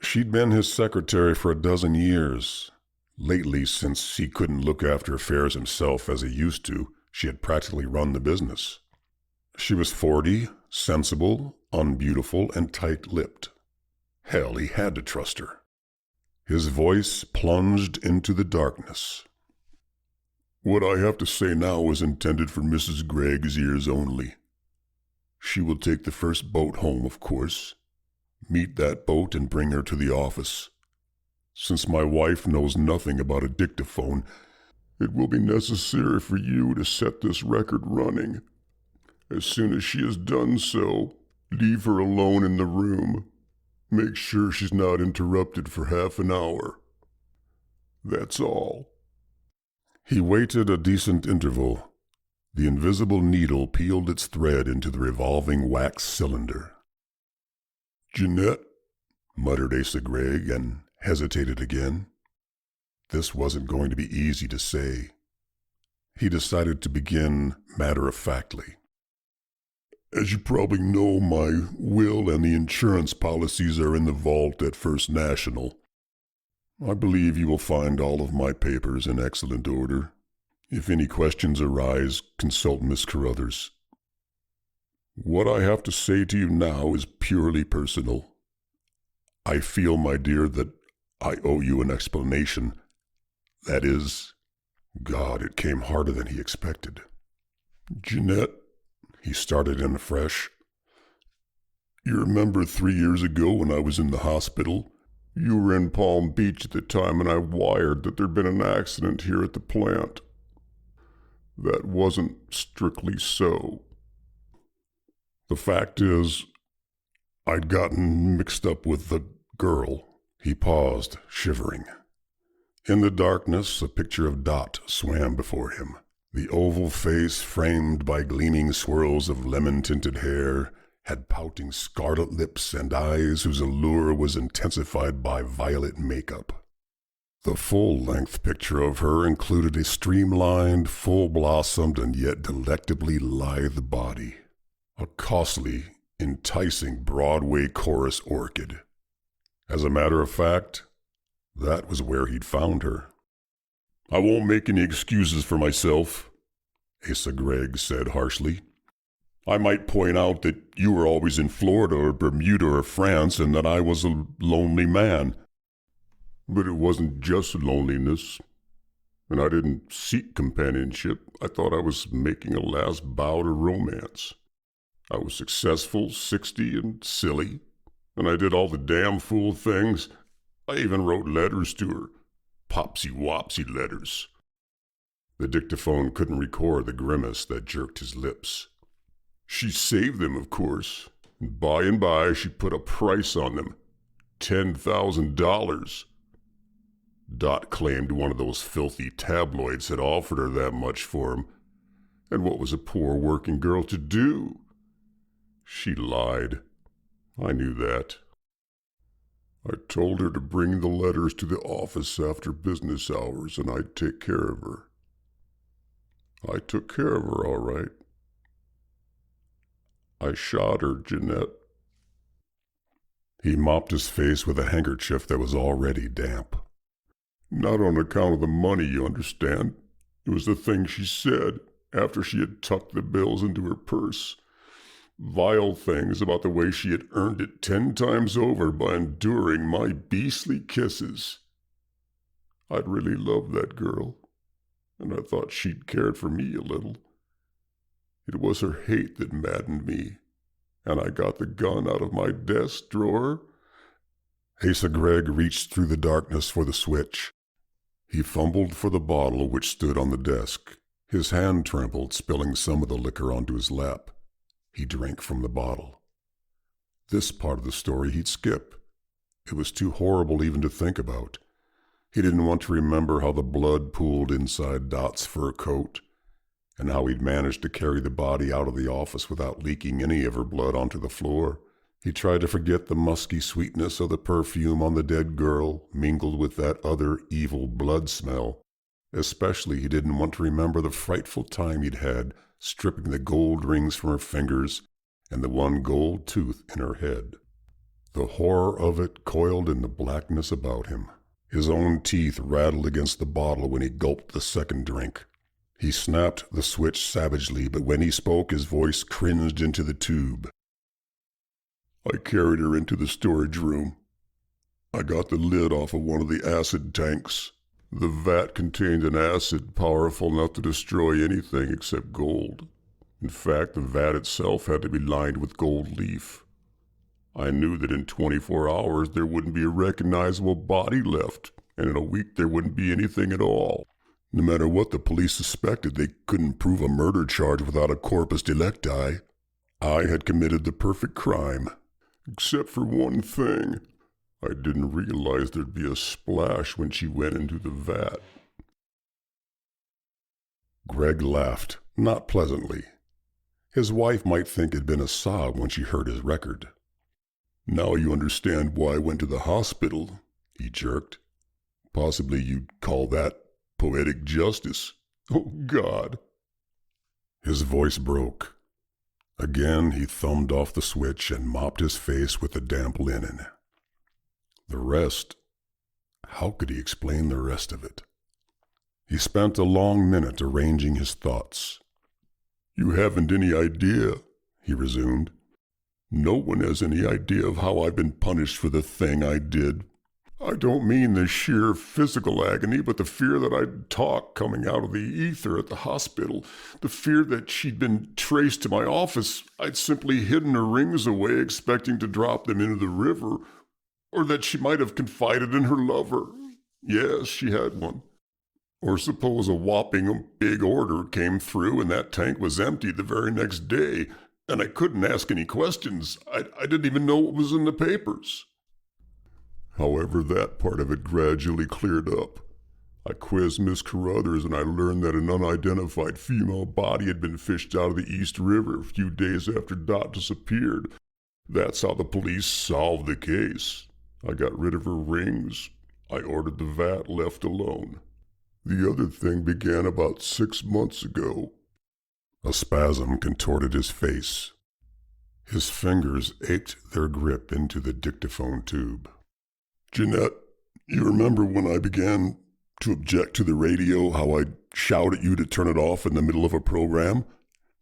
She'd been his secretary for a dozen years. Lately, since he couldn't look after affairs himself as he used to, she had practically run the business. She was 40, sensible, unbeautiful, and tight-lipped. Hell, he had to trust her. His voice plunged into the darkness. "What I have to say now is intended for Mrs. Gregg's ears only. She will take the first boat home, of course. Meet that boat and bring her to the office. Since my wife knows nothing about a dictaphone, it will be necessary for you to set this record running. As soon as she has done so, leave her alone in the room. Make sure she's not interrupted for half an hour. That's all." He waited a decent interval. The invisible needle peeled its thread into the revolving wax cylinder. "Jeanette?" muttered Asa Gregg, and hesitated again. This wasn't going to be easy to say. He decided to begin matter-of-factly. "As you probably know, my will and the insurance policies are in the vault at First National. I believe you will find all of my papers in excellent order. If any questions arise, consult Miss Carruthers. What I have to say to you now is purely personal. I feel, my dear, that I owe you an explanation. That is..." God, it came harder than he expected. "Jeanette," he started in afresh. "You remember 3 years ago when I was in the hospital? You were in Palm Beach at the time, and I wired that there'd been an accident here at the plant. That wasn't strictly so. The fact is, I'd gotten mixed up with the girl." He paused, shivering. In the darkness, a picture of Dot swam before him. The oval face, framed by gleaming swirls of lemon-tinted hair, had pouting scarlet lips and eyes whose allure was intensified by violet makeup. The full-length picture of her included a streamlined, full-blossomed, and yet delectably lithe body. A costly, enticing Broadway chorus orchid. As a matter of fact, that was where he'd found her. "I won't make any excuses for myself," Asa Gregg said harshly. "I might point out that you were always in Florida or Bermuda or France and that I was a lonely man. But it wasn't just loneliness, and I didn't seek companionship. I thought I was making a last bow to romance. I was successful, 60, and silly. And I did all the damn fool things. I even wrote letters to her. Popsy-wopsy letters. The dictaphone couldn't record the grimace that jerked his lips. She saved them, of course, and by she put a price on them. $10,000. Dot claimed one of those filthy tabloids had offered her that much for him, and what was a poor working girl to do? She lied. I knew that. I told her to bring the letters to the office after business hours, and I'd take care of her. I took care of her, all right. I shot her, Jeanette. He mopped his face with a handkerchief that was already damp. Not on account of the money, you understand. It was the thing she said after she had tucked the bills into her purse. Vile things about the way she had earned it 10 times over by enduring my beastly kisses. I'd really loved that girl, and I thought she'd cared for me a little. It was her hate that maddened me, and I got the gun out of my desk drawer. Asa Gregg reached through the darkness for the switch. He fumbled for the bottle which stood on the desk. His hand trembled, spilling some of the liquor onto his lap. He drank from the bottle. This part of the story he'd skip. It was too horrible even to think about. He didn't want to remember how the blood pooled inside Dot's fur coat, and how he'd managed to carry the body out of the office without leaking any of her blood onto the floor. He tried to forget the musky sweetness of the perfume on the dead girl, mingled with that other evil blood smell. Especially he didn't want to remember the frightful time he'd had stripping the gold rings from her fingers and the one gold tooth in her head. The horror of it coiled in the blackness about him. His own teeth rattled against the bottle when he gulped the second drink. He snapped the switch savagely, but when he spoke, his voice cringed into the tube. I carried her into the storage room. I got the lid off of one of the acid tanks. The vat contained an acid powerful enough to destroy anything except gold. In fact, the vat itself had to be lined with gold leaf. I knew that in 24 hours there wouldn't be a recognizable body left, and in a week there wouldn't be anything at all. No matter what the police suspected, they couldn't prove a murder charge without a corpus delicti. I had committed the perfect crime. Except for one thing. I didn't realize there'd be a splash when she went into the vat. Gregg laughed, not pleasantly. His wife might think it'd been a sob when she heard his record. Now you understand why I went to the hospital, he jerked. Possibly you'd call that poetic justice. Oh, God. His voice broke. Again he thumbed off the switch and mopped his face with the damp linen. The rest, how could he explain the rest of it? He spent a long minute arranging his thoughts. You haven't any idea, he resumed. No one has any idea of how I've been punished for the thing I did. I don't mean the sheer physical agony, but the fear that I'd talk coming out of the ether at the hospital, the fear that she'd been traced to my office. I'd simply hidden her rings away, expecting to drop them into the river, or that she might have confided in her lover. Yes, she had one. Or suppose a whopping big order came through and that tank was empty the very next day, and I couldn't ask any questions. I didn't even know what was in the papers. However, that part of it gradually cleared up. I quizzed Miss Carruthers and I learned that an unidentified female body had been fished out of the East River a few days after Dot disappeared. That's how the police solved the case. I got rid of her rings. I ordered the vat left alone. The other thing began about 6 months ago. A spasm contorted his face. His fingers ached their grip into the dictaphone tube. Jeanette, you remember when I began to object to the radio, how I'd shout at you to turn it off in the middle of a program?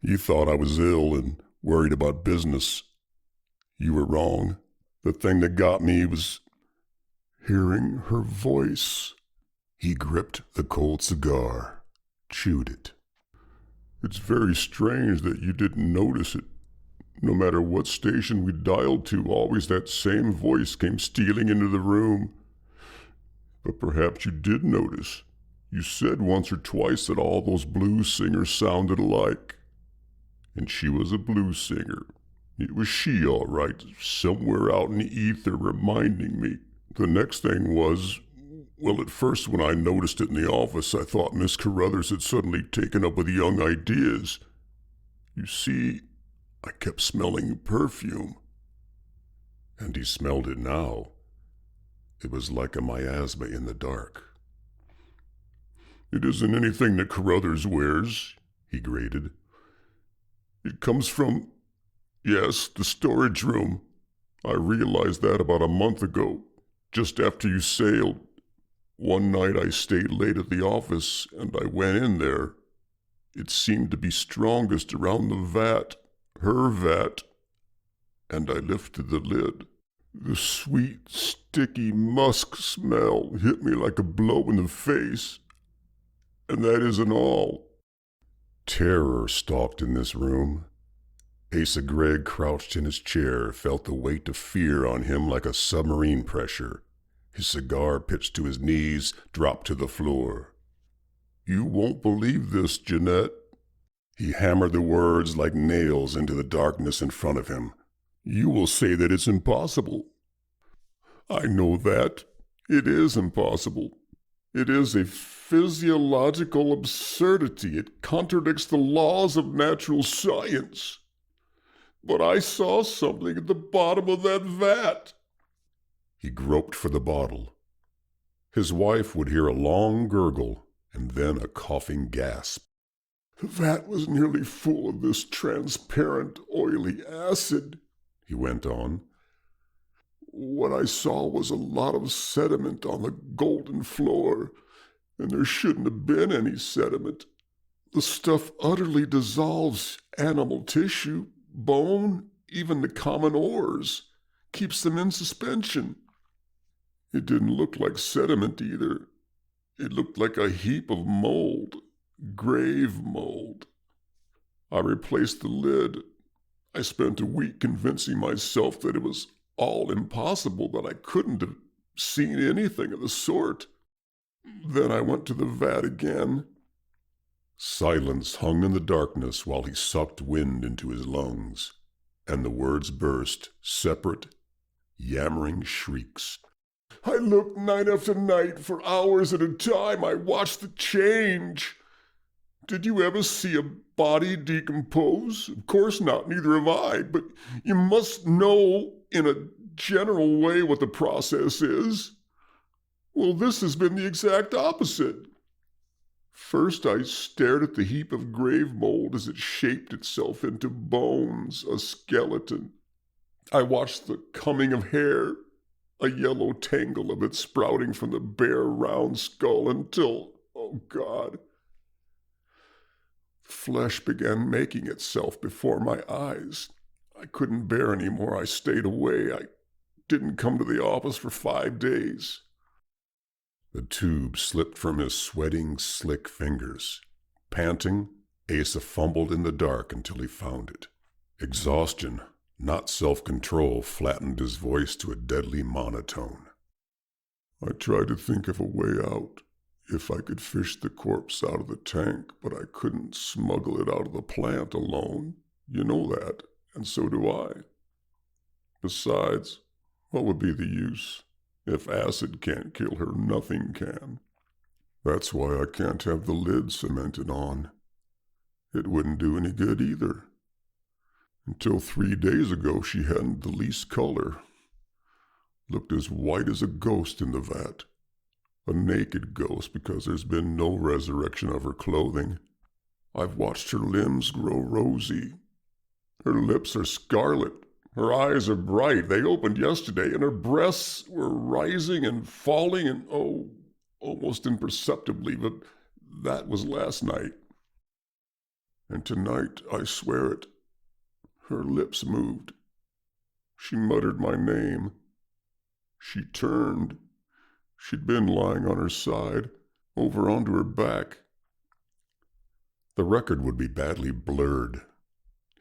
You thought I was ill and worried about business. You were wrong. The thing that got me was hearing her voice. He gripped the cold cigar, chewed it. It's very strange that you didn't notice it. No matter what station we dialed to, always that same voice came stealing into the room. But perhaps you did notice. You said once or twice that all those blues singers sounded alike. And she was a blues singer. It was she, all right, somewhere out in the ether reminding me. The next thing was, well, at first when I noticed it in the office, I thought Miss Carruthers had suddenly taken up with young ideas. You see, I kept smelling perfume. And he smelled it now. It was like a miasma in the dark. It isn't anything that Carruthers wears, he grated. It comes from, yes, the storage room. I realized that about a month ago, just after you sailed. One night I stayed late at the office, and I went in there. It seemed to be strongest around the vat, her vat, and I lifted the lid. The sweet, sticky musk smell hit me like a blow in the face. And that isn't all. Terror stalked in this room. Asa Gregg, crouched in his chair, felt the weight of fear on him like a submarine pressure. His cigar, pitched to his knees, dropped to the floor. You won't believe this, Jeanette. He hammered the words like nails into the darkness in front of him. You will say that it's impossible. I know that. It is impossible. It is a physiological absurdity. It contradicts the laws of natural science. But I saw something at the bottom of that vat. He groped for the bottle. His wife would hear a long gurgle and then a coughing gasp. The vat was nearly full of this transparent, oily acid, he went on. What I saw was a lot of sediment on the golden floor, and there shouldn't have been any sediment. The stuff utterly dissolves animal tissue, bone, even the common ores, keeps them in suspension. It didn't look like sediment either. It looked like a heap of mold, grave mold. I replaced the lid. I spent a week convincing myself that it was all impossible, that I couldn't have seen anything of the sort. Then I went to the vat again. Silence hung in the darkness while he sucked wind into his lungs, and the words burst, separate, yammering shrieks. I looked night after night for hours at a time. I watched the change. Did you ever see a body decompose? Of course not, neither have I, but you must know in a general way what the process is. Well, this has been the exact opposite. First, I stared at the heap of grave mold as it shaped itself into bones, a skeleton. I watched the coming of hair, a yellow tangle of it sprouting from the bare, round skull until, oh God, flesh began making itself before my eyes. I couldn't bear any more. I stayed away. I didn't come to the office for 5 days. The tube slipped from his sweating, slick fingers. Panting, Asa fumbled in the dark until he found it. Exhaustion, not self-control, flattened his voice to a deadly monotone. I tried to think of a way out, if I could fish the corpse out of the tank, but I couldn't smuggle it out of the plant alone. You know that, and so do I. Besides, what would be the use? If acid can't kill her, nothing can. That's why I can't have the lid cemented on. It wouldn't do any good either. Until 3 days ago, she hadn't the least color. Looked as white as a ghost in the vat. A naked ghost, because there's been no resurrection of her clothing. I've watched her limbs grow rosy. Her lips are scarlet. Her eyes are bright. They opened yesterday, and her breasts were rising and falling, and almost imperceptibly, but that was last night. And tonight, I swear it, her lips moved. She muttered my name. She turned. She'd been lying on her side, over onto her back. The record would be badly blurred.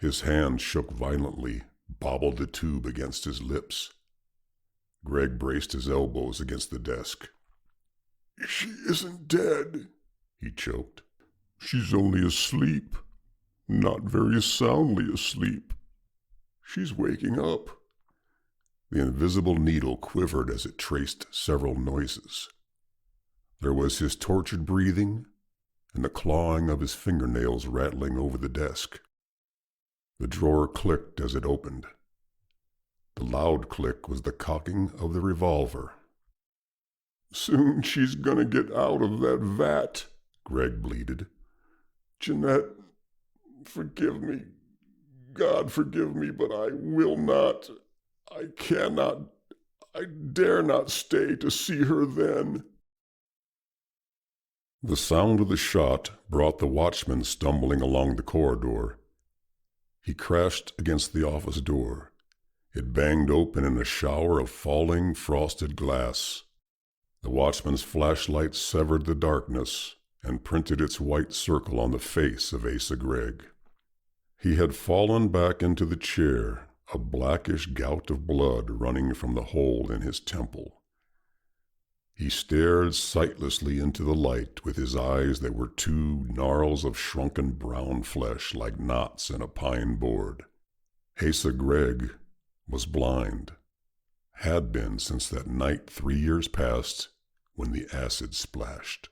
His hand shook violently, bobbled the tube against his lips. Greg braced his elbows against the desk. She isn't dead, he choked. she's only asleep. Not very soundly asleep. She's waking up. The invisible needle quivered as it traced several noises. There was his tortured breathing and the clawing of his fingernails rattling over the desk. The drawer clicked as it opened. The loud click was the cocking of the revolver. Soon she's gonna get out of that vat, Greg bleated. Jeanette, forgive me. God forgive me, but I will not. I cannot. I dare not stay to see her then. The sound of the shot brought the watchman stumbling along the corridor. He crashed against the office door. It banged open in a shower of falling frosted glass. The watchman's flashlight severed the darkness and printed its white circle on the face of Asa Gregg. He had fallen back into the chair, a blackish gout of blood running from the hole in his temple. He stared sightlessly into the light with his eyes that were two gnarls of shrunken brown flesh like knots in a pine board. Asa Gregg was blind, had been since that night 3 years past when the acid splashed.